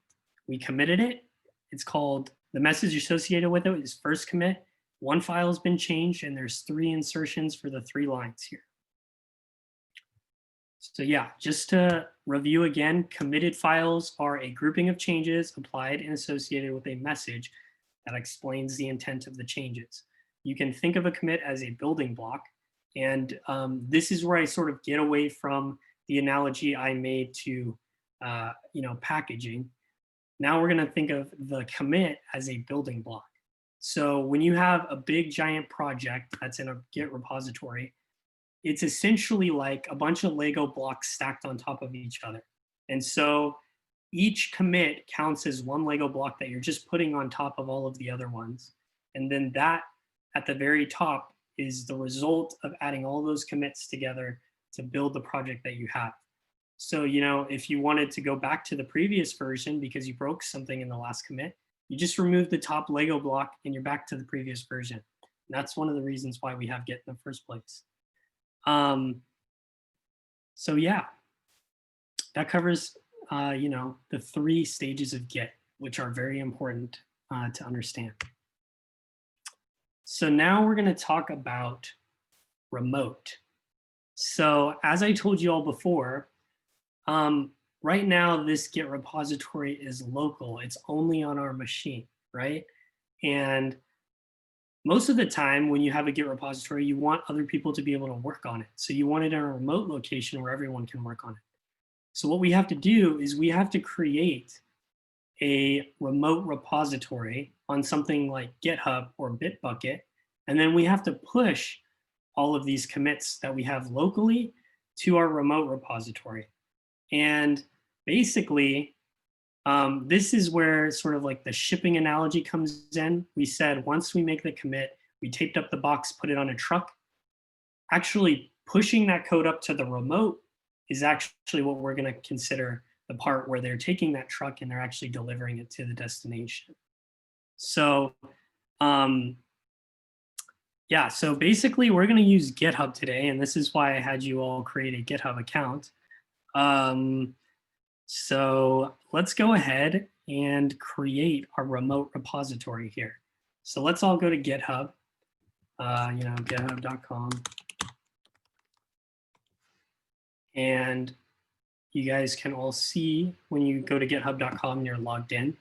we committed it. It's called, the message associated with it is first commit. One file has been changed, and there's 3 insertions for the 3 lines here. So yeah, just to review again, committed files are a grouping of changes applied and associated with a message that explains the intent of the changes. You can think of a commit as a building block. And this is where I sort of get away from the analogy I made to packaging. Now we're going to think of the commit as a building block. So when you have a big giant project that's in a Git repository, it's essentially like a bunch of Lego blocks stacked on top of each other. And so each commit counts as one Lego block that you're just putting on top of all of the other ones. And then that at the very top is the result of adding all those commits together to build the project that you have. So, you know, if you wanted to go back to the previous version because you broke something in the last commit, you just remove the top Lego block and you're back to the previous version. And that's one of the reasons why we have Git in the first place. So yeah, that covers, you know, the 3 stages of Git, which are very important to understand. So now we're going to talk about remote. So as I told you all before, right now this Git repository is local. It's only on our machine, right? And most of the time when you have a Git repository, you want other people to be able to work on it. So you want it in a remote location where everyone can work on it. So what we have to do is we have to create a remote repository on something like GitHub or Bitbucket, and then we have to push all of these commits that we have locally to our remote repository. And basically, this is where sort of like the shipping analogy comes in. We said once we make the commit, we taped up the box, put it on a truck. Actually pushing that code up to the remote is actually what we're going to consider the part where they're taking that truck and they're actually delivering it to the destination. So yeah, so basically we're going to use GitHub today, and this is why I had you all create a GitHub account. So let's go ahead and create a remote repository here. So let's all go to GitHub, you know, github.com. And you guys can all see when you go to github.com and you're logged in,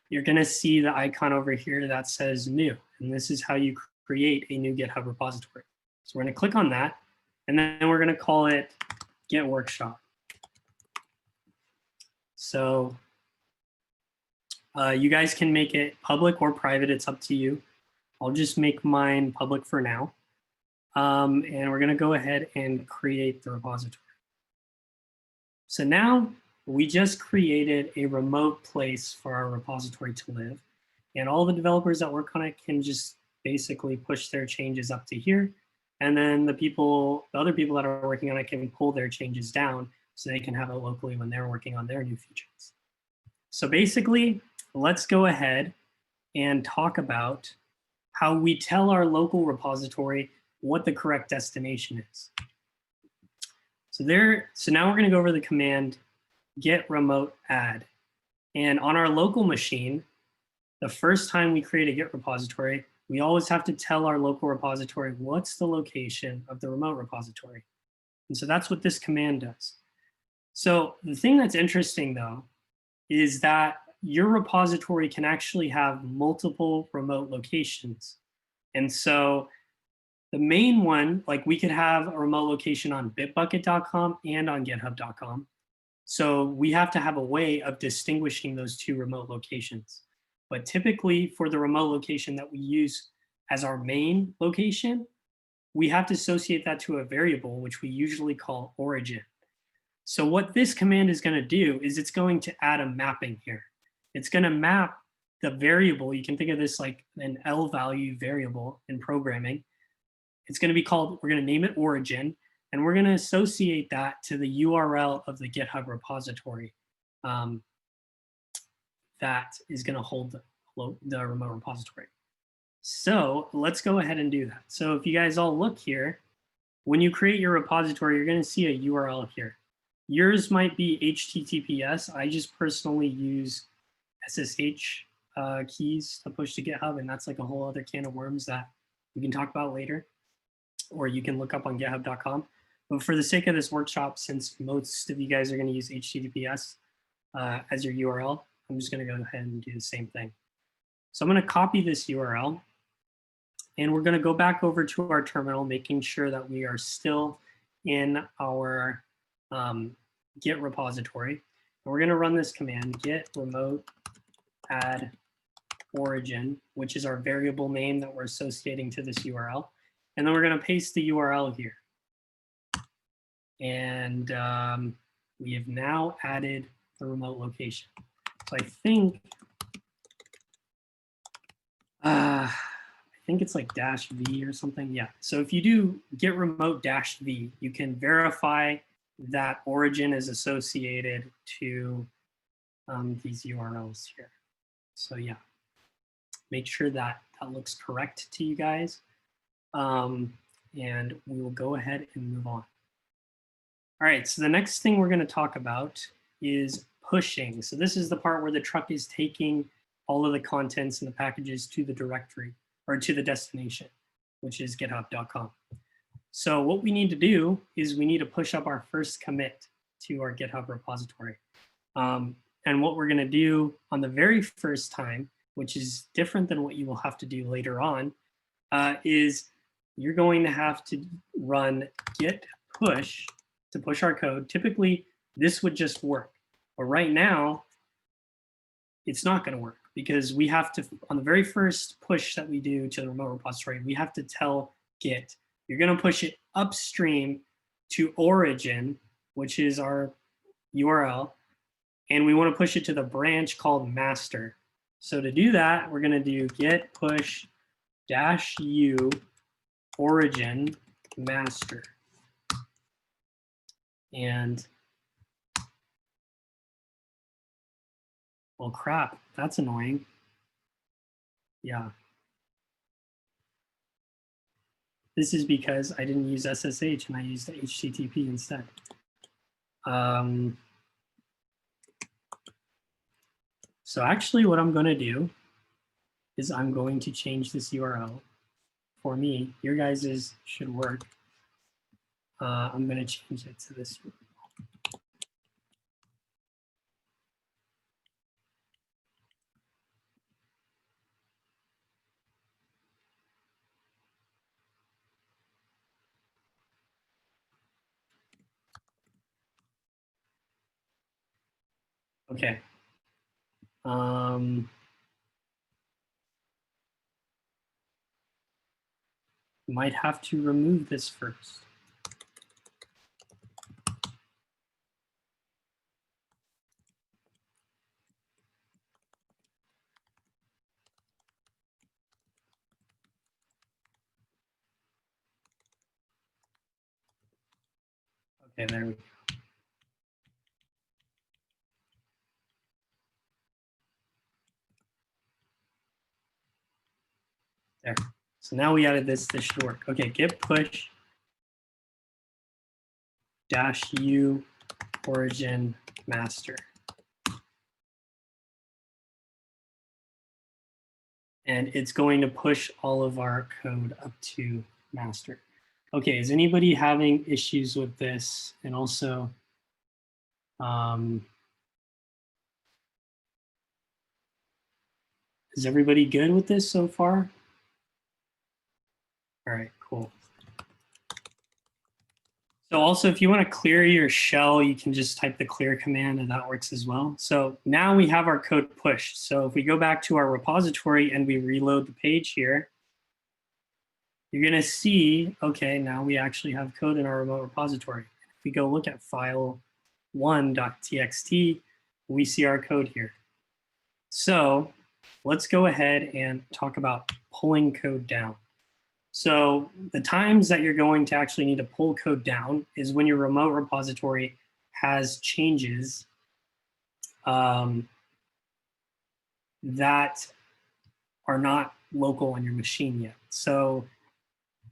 you're going to see the icon over here that says new. And this is how you create a new GitHub repository. So we're going to click on that, and then we're going to call it Git Workshop. So you guys can make it public or private. It's up to you. I'll just make mine public for now. And we're going to go ahead and create the repository. So now we just created a remote place for our repository to live. And all the developers that work on it can just basically push their changes up to here. And then the other people that are working on it can pull their changes down so they can have it locally when they're working on their new features. So basically, let's go ahead and talk about how we tell our local repository what the correct destination is. So now we're going to go over the command git remote add. And on our local machine, the first time we create a Git repository, we always have to tell our local repository what's the location of the remote repository. And so that's what this command does. So the thing that's interesting, though, is that your repository can actually have multiple remote locations. And so the main one, like we could have a remote location on bitbucket.com and on github.com. So we have to have a way of distinguishing those 2 remote locations. But typically for the remote location that we use as our main location, we have to associate that to a variable, which we usually call origin. So what this command is going to do is it's going to add a mapping here. It's going to map the variable. You can think of this like an L value variable in programming. It's going to be called, we're going to name it origin, and we're going to associate that to the URL of the GitHub repository that is going to hold the remote repository. So let's go ahead and do that. So if you guys all look here, when you create your repository, you're going to see a URL here. Yours might be HTTPS. I just personally use SSH keys to push to GitHub, and that's like a whole other can of worms that we can talk about later, or you can look up on github.com. But for the sake of this workshop, since most of you guys are going to use HTTPS as your URL, I'm just going to go ahead and do the same thing. So I'm going to copy this URL, and we're going to go back over to our terminal, making sure that we are still in our Git repository. And we're going to run this command, git remote add origin, which is our variable name that we're associating to this URL. And then we're going to paste the URL here. And we have now added the remote location. So I think it's like -v or something. Yeah. So if you do git remote -v, you can verify that origin is associated to these URLs here. So yeah, make sure that that looks correct to you guys. And we will go ahead and move on. All right, so the next thing we're going to talk about is pushing. So this is the part where the truck is taking all of the contents and the packages to the directory or to the destination, which is github.com. So what we need to do is we need to push up our first commit to our GitHub repository. And what we're going to do on the very first time, which is different than what you will have to do later on, is you're going to have to run git push to push our code. Typically, this would just work. But right now, it's not going to work because we have to, on the very first push that we do to the remote repository, we have to tell Git, you're going to push it upstream to origin, which is our URL, and we want to push it to the branch called master. So to do that, we're going to do git push -u origin master. And well, crap, that's annoying. Yeah. This is because I didn't use SSH and I used HTTP instead. So actually what I'm going to do is I'm going to change this URL for me. Your guys's should work. I'm going to change it to this. Okay. Might have to remove this first. Okay, there we go. There. So now we added this, this should work. Okay, git push -u origin master. And it's going to push all of our code up to master. Okay, is anybody having issues with this? And also, is everybody good with this so far? All right, cool. So also, if you want to clear your shell, you can just type the clear command and that works as well. So now we have our code pushed. So if we go back to our repository and we reload the page here, you're going to see, okay, now we actually have code in our remote repository. If we go look at file1.txt, we see our code here. So let's go ahead and talk about pulling code down. So the times that you're going to actually need to pull code down is when your remote repository has changes that are not local on your machine yet. So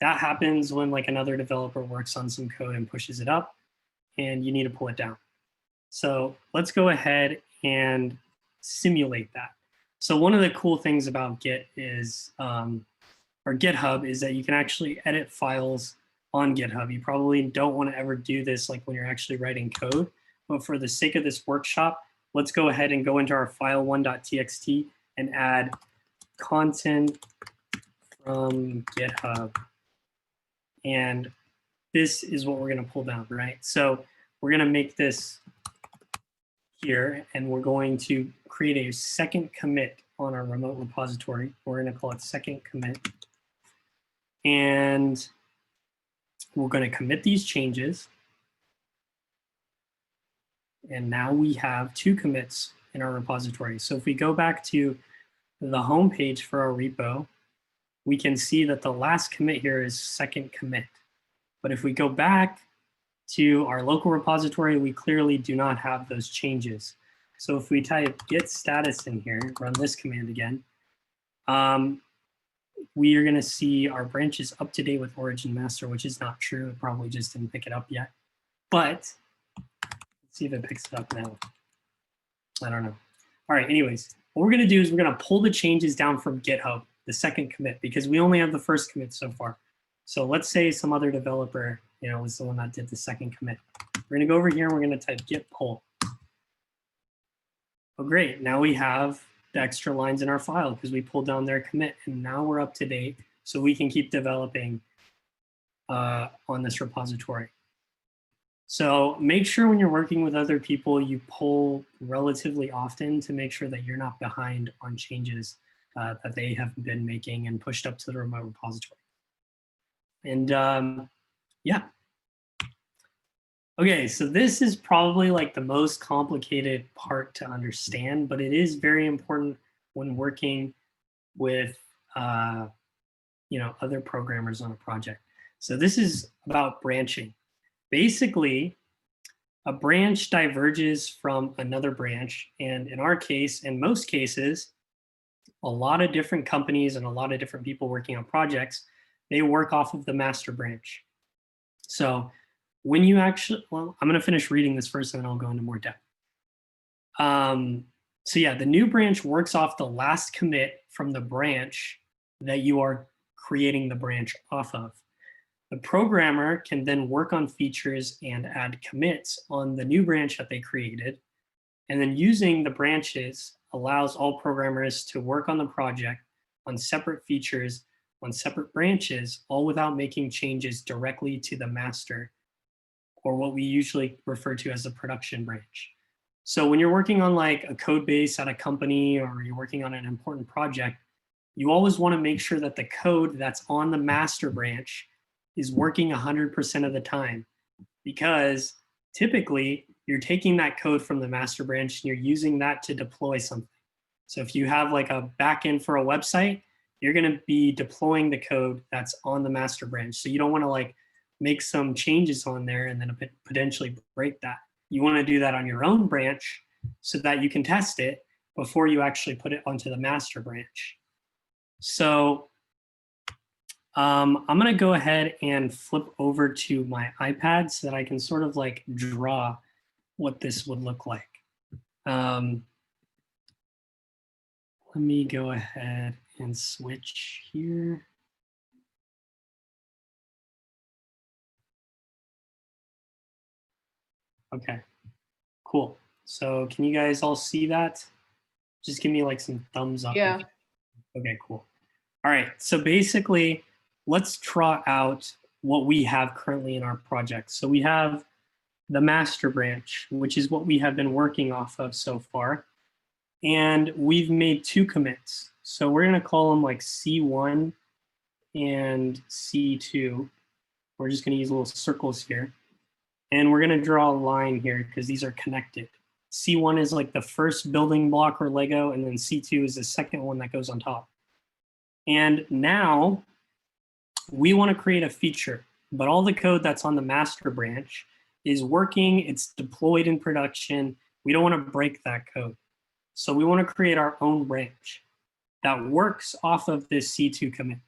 that happens when like another developer works on some code and pushes it up and you need to pull it down. So let's go ahead and simulate that. So one of the cool things about Git is, or GitHub, is that you can actually edit files on GitHub. You probably don't want to ever do this like when you're actually writing code, but for the sake of this workshop, let's go ahead and go into our file1.txt and add content from GitHub. And this is what we're going to pull down, right? So we're going to make this here, and we're going to create a second commit on our remote repository. We're going to call it second commit. And we're going to commit these changes. And now we have 2 commits in our repository. So if we go back to the home page for our repo, we can see that the last commit here is second commit. But if we go back to our local repository, we clearly do not have those changes. So if we type git status in here, run this command again, we are going to see our branch is up to date with origin master, which is not true. It probably just didn't pick it up yet. But let's see if it picks it up now. I don't know. All right, anyways, what we're going to do is we're going to pull the changes down from GitHub, the second commit, because we only have the first commit so far. So let's say some other developer, was the one that did the second commit. We're going to go over here and we're going to type git pull. Oh, great. Now we have the extra lines in our file because we pulled down their commit, and now we're up to date so we can keep developing on this repository. So make sure when you're working with other people, you pull relatively often to make sure that you're not behind on changes that they have been making and pushed up to the remote repository. And yeah. Okay, so this is probably like the most complicated part to understand, but it is very important when working with other programmers on a project. So this is about branching. Basically, a branch diverges from another branch, and in our case, in most cases, a lot of different companies and a lot of different people working on projects, they work off of the master branch. So when you actually, well, I'm going to finish reading this first and then I'll go into more depth. So yeah, the new branch works off the last commit from the branch that you are creating the branch off of. The programmer can then work on features and add commits on the new branch that they created. And then using the branches allows all programmers to work on the project on separate features, on separate branches, all without making changes directly to the master, or what we usually refer to as a production branch. So when you're working on like a code base at a company or you're working on an important project, you always want to make sure that the code that's on the master branch is working 100% of the time, because typically you're taking that code from the master branch and you're using that to deploy something. So if you have like a backend for a website, you're going to be deploying the code that's on the master branch. So you don't want to like make some changes on there and then potentially break that. You want to do that on your own branch so that you can test it before you actually put it onto the master branch. So I'm going to go ahead and flip over to my iPad so that I can sort of like draw what this would look like. Let me go ahead and switch here. Okay, cool. So can you guys all see that? Just give me like some thumbs up.
Yeah.
Okay, cool. All right, so basically, let's draw out what we have currently in our project. So we have the master branch, which is what we have been working off of so far. And we've made 2 commits. So we're going to call them like C1 and C2. We're just going to use little circles here. And we're going to draw a line here because these are connected. C1 is like the first building block or Lego, and then C2 is the second one that goes on top. And now we want to create a feature, but all the code that's on the master branch is working, it's deployed in production. We don't want to break that code. So we want to create our own branch that works off of this C2 commit,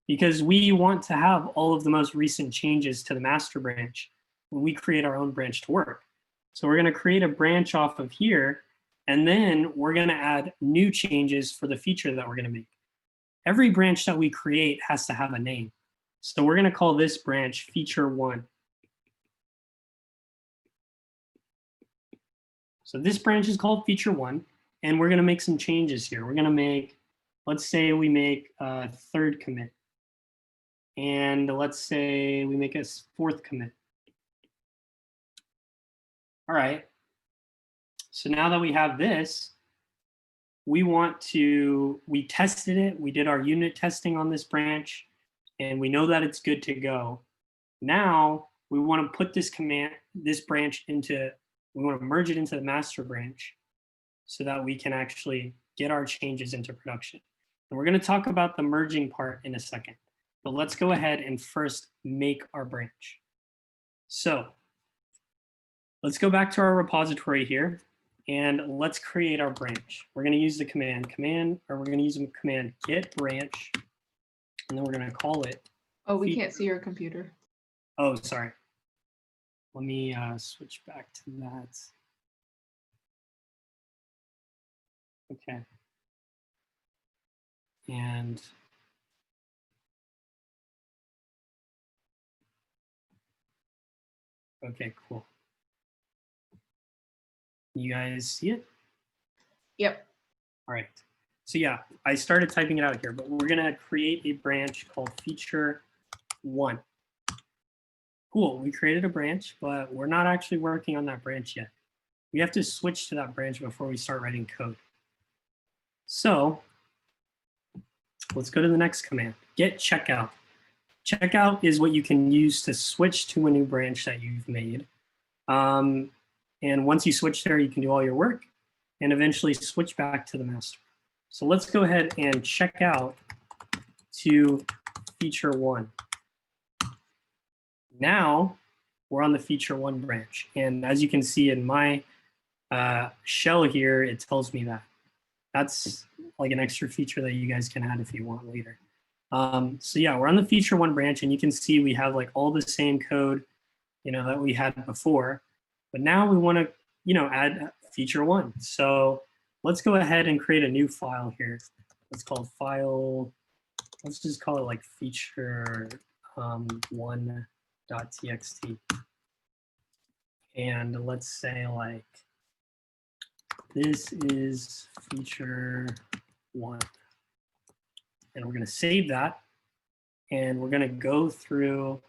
because we want to have all of the most recent changes to the master branch when we create our own branch to work. So we're going to create a branch off of here, and then we're going to add new changes for the feature that we're going to make. Every branch that we create has to have a name. So we're going to call this branch feature 1. So this branch is called feature 1, and we're going to make some changes here. We're going to make, let's say we make a 3rd commit, and let's say we make a 4th commit. All right. So now that we have this, we tested it. We did our unit testing on this branch, and we know that it's good to go. Now we want to put this branch into We want to merge it into the master branch so that we can actually get our changes into production. And we're going to talk about the merging part in a second. But let's go ahead and first make our branch. So let's go back to our repository here and let's create our branch. We're going to use the command git branch, and then we're going to call it.
Oh, we can't see your computer.
Oh, sorry. Let me switch back to that. Okay. And okay, cool. You guys see it?
Yep.
All right. So yeah, I started typing it out here, but we're gonna create a branch called feature 1. Cool, we created a branch, but we're not actually working on that branch yet. We have to switch to that branch before we start writing code. So let's go to the next command, git checkout. Checkout is what you can use to switch to a new branch that you've made. And once you switch there, you can do all your work and eventually switch back to the master. So let's go ahead and check out to feature 1. Now we're on the feature 1 branch. And as you can see in my shell here, it tells me that. That's like an extra feature that you guys can add if you want later. So yeah, we're on the feature 1 branch, and you can see we have like all the same code, that we had before. But now we want to, add feature 1. So let's go ahead and create a new file here. It's called file. Let's just call it like feature 1.txt. And let's say like this is feature 1. And we're going to save that. And we're going to go through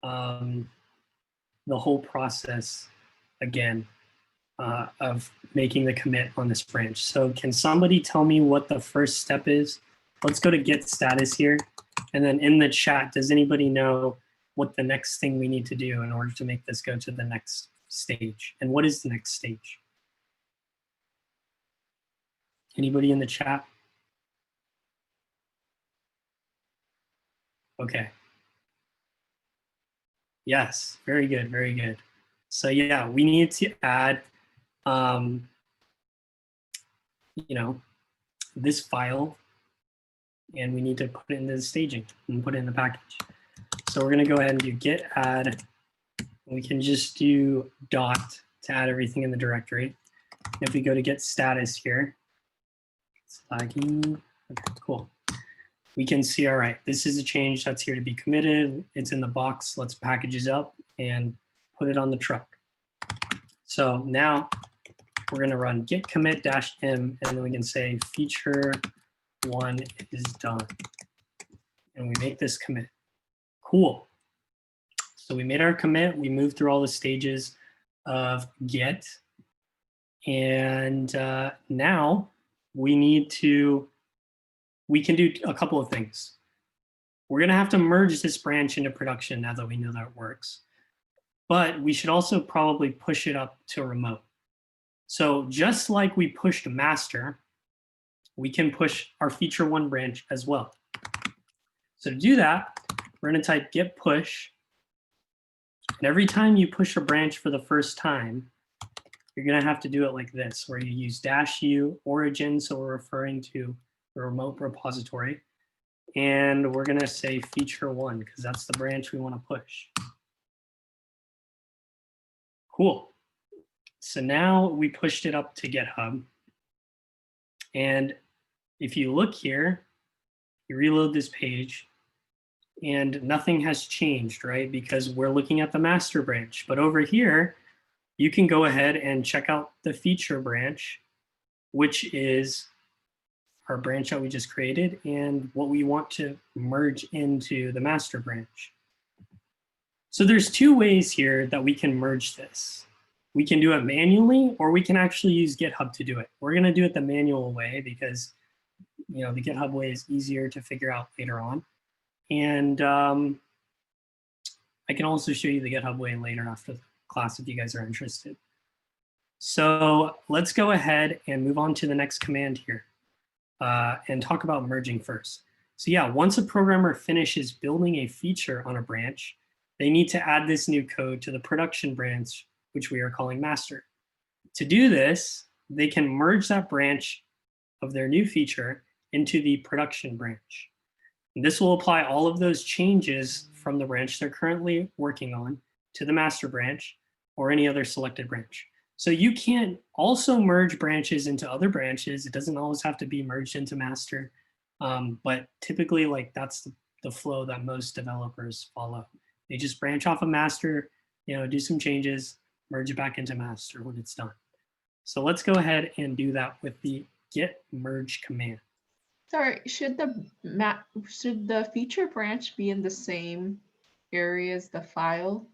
the whole process again of making the commit on this branch. So can somebody tell me what the first step is? Let's go to Git status here. And then in the chat, does anybody know what the next thing we need to do in order to make this go to the next stage? And what is the next stage? Anybody in the chat? Okay. Yes, very good, very good. So yeah, we need to add, this file, and we need to put it into the staging and put it in the package. So we're gonna go ahead and do git add. We can just do dot to add everything in the directory. If we go to git status here, it's lagging. Okay, cool. We can see, all right, this is a change that's here to be committed. It's in the box. Let's package it up and put it on the truck. So now we're going to run git commit -m, and then we can say feature 1 is done. And we make this commit. Cool. So we made our commit. We moved through all the stages of Git. And now we can do a couple of things. We're going to have to merge this branch into production now that we know that it works. But we should also probably push it up to remote. So just like we pushed master, we can push our feature 1 branch as well. So to do that, we're going to type git push. And every time you push a branch for the first time, you're going to have to do it like this, where you use -u origin, so we're referring to the remote repository. And we're going to say feature 1, because that's the branch we want to push. Cool. So now we pushed it up to GitHub. And if you look here, you reload this page, and nothing has changed, right? Because we're looking at the master branch. But over here, you can go ahead and check out the feature branch, which is our branch that we just created and what we want to merge into the master branch. So there's 2 ways here that we can merge this. We can do it manually, or we can actually use GitHub to do it. We're going to do it the manual way because the GitHub way is easier to figure out later on. And I can also show you the GitHub way later after the class if you guys are interested. So let's go ahead and move on to the next command here and talk about merging first. So yeah, once a programmer finishes building a feature on a branch, they need to add this new code to the production branch, which we are calling master. To do this, they can merge that branch of their new feature into the production branch. And this will apply all of those changes from the branch they're currently working on to the master branch or any other selected branch. So you can also merge branches into other branches. It doesn't always have to be merged into master, but typically like that's the flow that most developers follow. They just branch off a master, do some changes, merge it back into master when it's done. So let's go ahead and do that with the git merge command.
Sorry, should the feature branch be in the same area as the file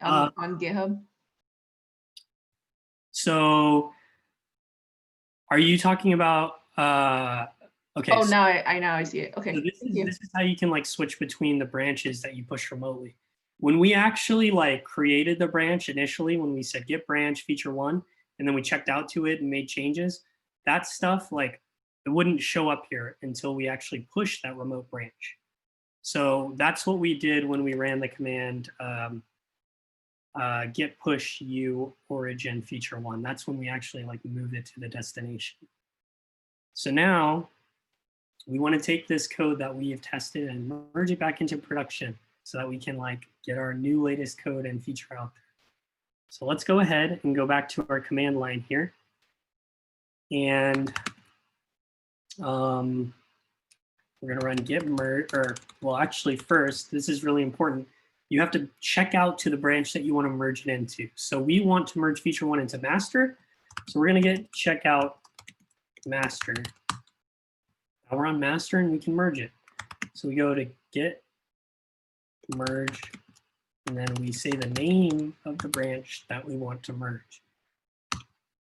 on GitHub?
So are you talking about, okay.
Oh, now I see it. Okay,
so this is how you can like switch between the branches that you push remotely. When we actually like created the branch initially, when we said git branch feature 1, and then we checked out to it and made changes, that stuff like it wouldn't show up here until we actually push that remote branch. So that's what we did when we ran the command git push u origin feature 1. That's when we actually like moved it to the destination. So now we want to take this code that we have tested and merge it back into production so that we can like get our new latest code and feature out there. So let's go ahead and go back to our command line here. And we're going to run git merge, well, actually first, this is really important. You have to check out to the branch that you want to merge it into. So we want to merge feature 1 into master. So we're going to get check out master. Now we're on master and we can merge it. So we go to git merge, and then we say the name of the branch that we want to merge.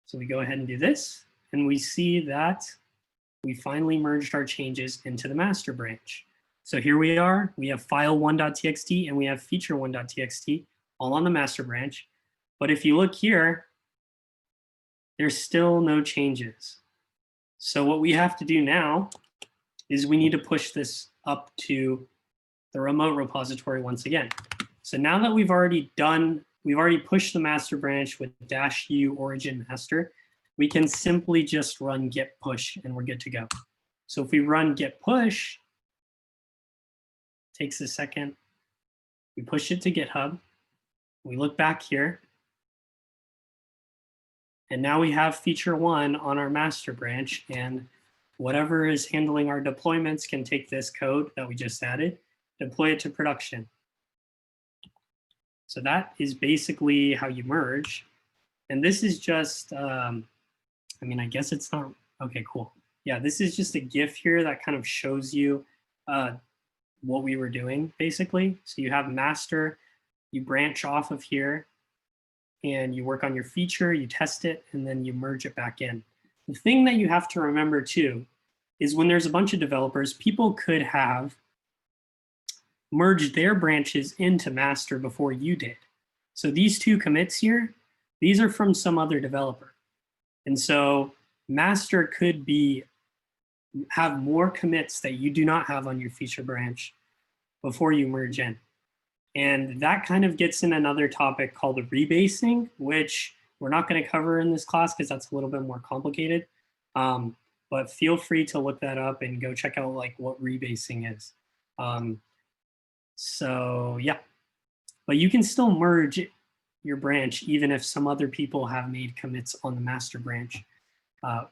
So we go ahead and do this, and we see that we finally merged our changes into the master branch. So here we are, we have file1.txt and we have feature1.txt all on the master branch. But if you look here, there's still no changes. So what we have to do now is we need to push this up to the remote repository once again. So now that we've already pushed the master branch with -u origin master, we can simply just run git push and we're good to go. So if we run git push, takes a second, we push it to GitHub, we look back here, and now we have feature 1 on our master branch, and whatever is handling our deployments can take this code that we just added, deploy it to production. So that is basically how you merge. And this is just, I mean, I guess it's not, okay, cool. Yeah, this is just a GIF here that kind of shows you what we were doing, basically. So you have master, you branch off of here, and you work on your feature, you test it, and then you merge it back in. The thing that you have to remember too is when there's a bunch of developers, people could have merged their branches into master before you did. So these 2 commits here, these are from some other developer. And so master could have more commits that you do not have on your feature branch before you merge in. And that kind of gets in another topic called rebasing, which we're not going to cover in this class because that's a little bit more complicated. But feel free to look that up and go check out like what rebasing is. So yeah, but you can still merge your branch even if some other people have made commits on the master branch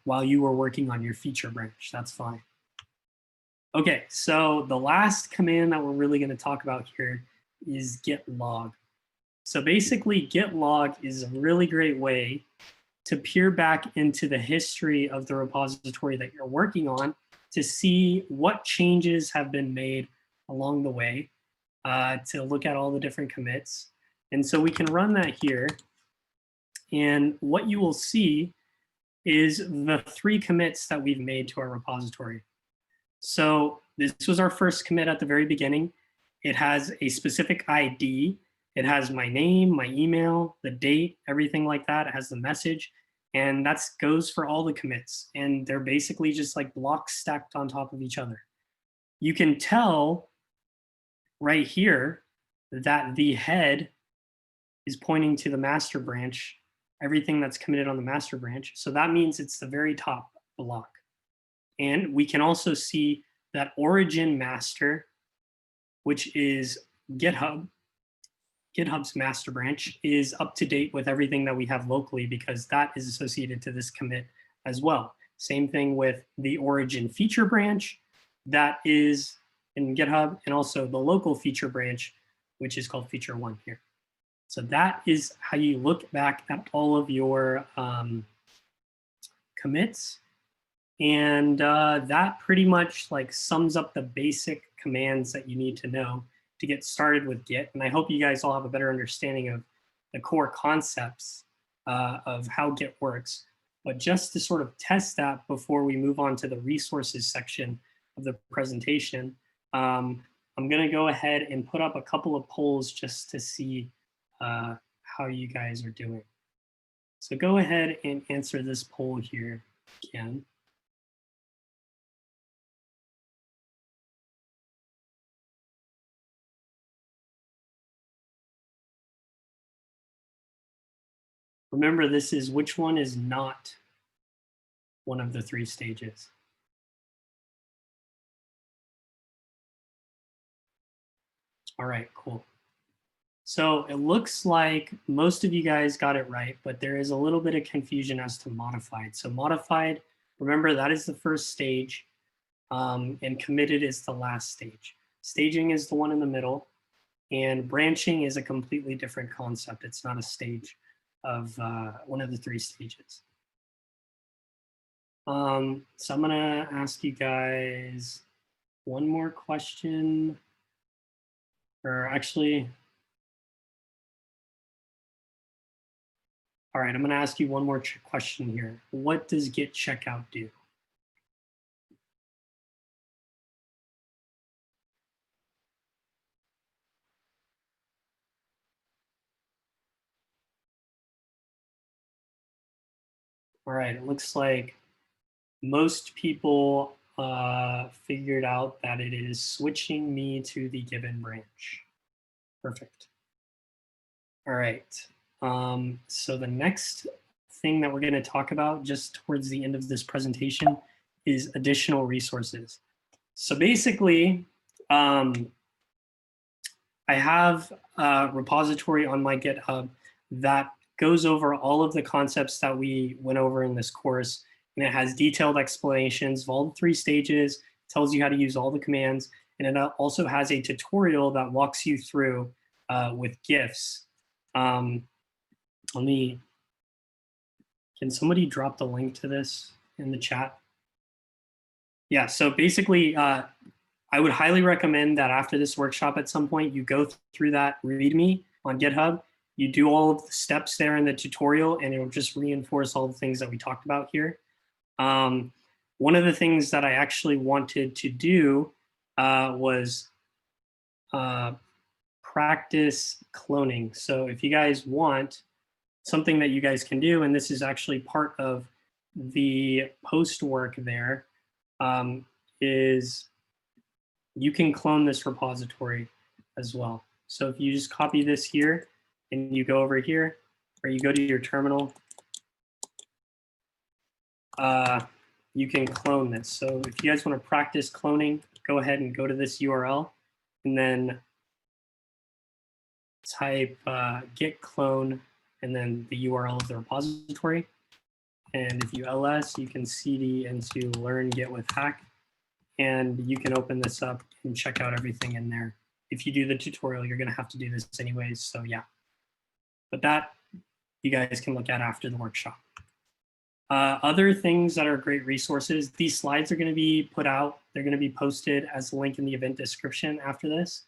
while you were working on your feature branch. That's fine. Okay, so the last command that we're really going to talk about here is git log. So basically, git log is a really great way to peer back into the history of the repository that you're working on to see what changes have been made along the way, to look at all the different commits. And so we can run that here. And what you will see is the 3 commits that we've made to our repository. So this was our first commit at the very beginning. It has a specific ID, It has my name, my email, the date, everything like that. It has the message, and that goes for all the commits. And they're basically just like blocks stacked on top of each other. You can tell right here that the head is pointing to the master branch, everything that's committed on the master branch. So that means it's the very top block. And we can also see that origin master, which is GitHub's master branch, is up to date with everything that we have locally, because that is associated to this commit as well. Same thing with the origin feature branch that is in GitHub, and also the local feature branch, which is called feature 1 here. So that is how you look back at all of your commits. And that pretty much like sums up the basic commands that you need to know to get started with Git. And I hope you guys all have a better understanding of the core concepts of how Git works. But just to sort of test that before we move on to the resources section of the presentation, I'm going to go ahead and put up a couple of polls just to see how you guys are doing. So go ahead and answer this poll here, Ken. Remember, this is which one is not one of the 3 stages. All right, cool. So it looks like most of you guys got it right, but there is a little bit of confusion as to modified. So modified, remember, that is the first stage, and committed is the last stage. Staging is the one in the middle, and branching is a completely different concept. It's not a stage of one of the 3 stages. So I'm gonna ask you guys one more question, or actually, all right, I'm gonna ask you one more question here. What does git checkout do? All right, it looks like most people figured out that it is switching me to the given branch. Perfect. All right, so the next thing that we're going to talk about just towards the end of this presentation is additional resources. So basically, I have a repository on my GitHub that goes over all of the concepts that we went over in this course, and it has detailed explanations of all the 3 stages, tells you how to use all the commands, and it also has a tutorial that walks you through with GIFs. Can somebody drop the link to this in the chat? Yeah, so basically, I would highly recommend that after this workshop at some point, you go through that README on GitHub, you do all of the steps there in the tutorial, and it'll just reinforce all the things that we talked about here. One of the things that I actually wanted to do was practice cloning. So if you guys want, something that you guys can do, and this is actually part of the post work there, is you can clone this repository as well. So if you just copy this here and you go over here, or you go to your terminal, you can clone this. So if you guys want to practice cloning, go ahead and go to this URL and then type git clone and then the URL of the repository. And if you ls, you can cd into learn git with hack, and you can open this up and check out everything in there. If you do the tutorial, you're going to have to do this anyways. So yeah, but that you guys can look at after the workshop. Other things that are great resources, these slides are going to be put out. They're going to be posted as a link in the event description after this.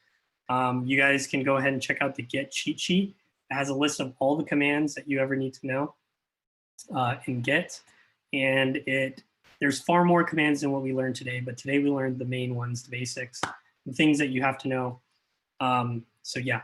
You guys can go ahead and check out the Git cheat sheet. It has a list of all the commands that you ever need to know in Git. And there's far more commands than what we learned today, but today we learned the main ones, the basics, the things that you have to know. So yeah,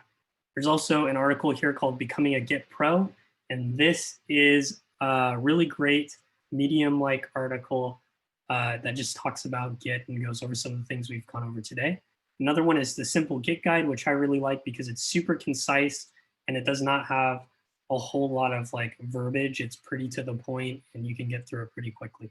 There's also an article here called Becoming a Git Pro, and this is a really great Medium-like article that just talks about Git and goes over some of the things we've gone over today. Another one is the Simple Git Guide, which I really like because it's super concise and it does not have a whole lot of like verbiage. It's pretty to the point and you can get through it pretty quickly.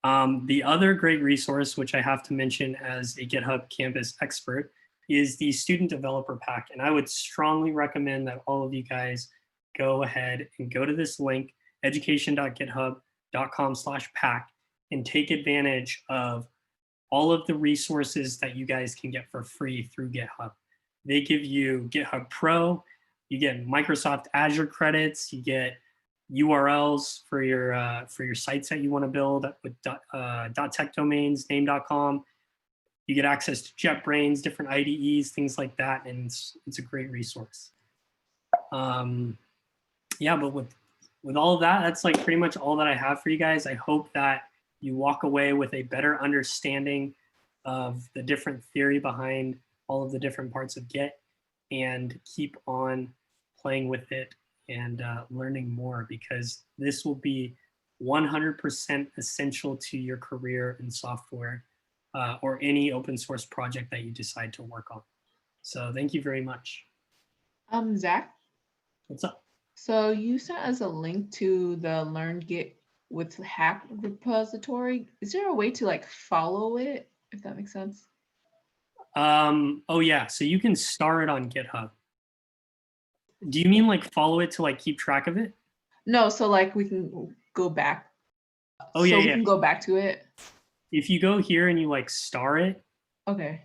The other great resource, which I have to mention as a GitHub campus expert, is the Student Developer Pack. And I would strongly recommend that all of you guys go ahead and go to this link, education.github.com/pack, and take advantage of all of the resources that you guys can get for free through GitHub. They give you GitHub Pro, you get Microsoft Azure credits, you get URLs for your sites that you want to build with .tech domains, name.com. You get access to JetBrains, different IDEs, things like that, and it's a great resource. Yeah, but with all of that, that's like pretty much all that I have for you guys. I hope that you walk away with a better understanding of the different theory behind all of the different parts of Git and keep on playing with it and learning more, because this will be 100% essential to your career in software or any open source project that you decide to work on. So thank you very much.
Zach?
What's up?
So you sent us a link to the Learn Git with Hack repository. Is there a way to like follow it, if that makes sense?
Oh yeah, so you can star it on GitHub. Do you mean like follow it to like keep track of it?
No, so like we can go back.
Oh yeah,
we can go back to it.
If you go here and you like star it,
okay.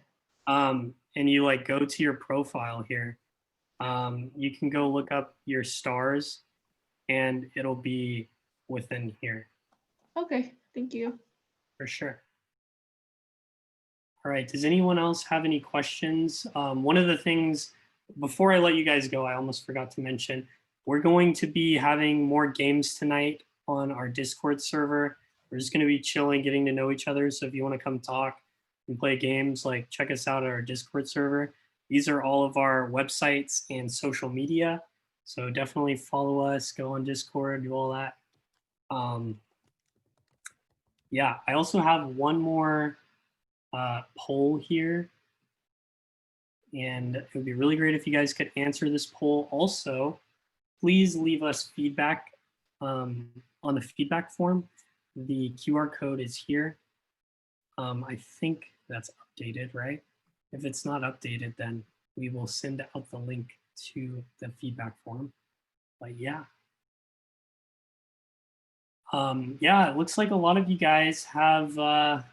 And you like go to your profile here, you can go look up your stars and it'll be within here.
Okay, thank you.
For sure. All right, does anyone else have any questions? One of the things, before I let you guys go, I almost forgot to mention, we're going to be having more games tonight on our Discord server. We're just going to be chilling, getting to know each other. So if you want to come talk and play games, like check us out at our Discord server. These are all of our websites and social media. So definitely follow us, go on Discord, do all that. Yeah, I also have one more poll here. And it would be really great if you guys could answer this poll. Also, please leave us feedback on the feedback form. The QR code is here. I think that's updated, right? If it's not updated, then we will send out the link to the feedback form. But yeah. Yeah, it looks like a lot of you guys have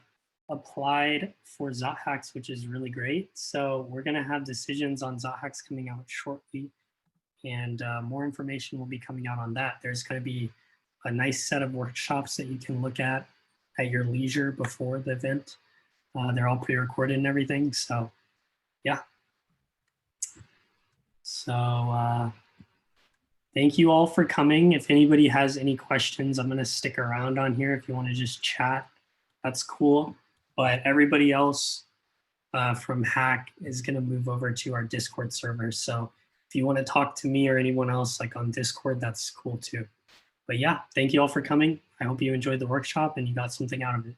applied for ZotHacks, which is really great. So we're going to have decisions on ZotHacks coming out shortly, and more information will be coming out on that. There's going to be a nice set of workshops that you can look at your leisure before the event. They're all pre-recorded and everything. So yeah. So thank you all for coming. If anybody has any questions, I'm going to stick around on here. If you want to just chat, that's cool. But everybody else from Hack is going to move over to our Discord server. So if you want to talk to me or anyone else like on Discord, that's cool too. But yeah, thank you all for coming. I hope you enjoyed the workshop and you got something out of it.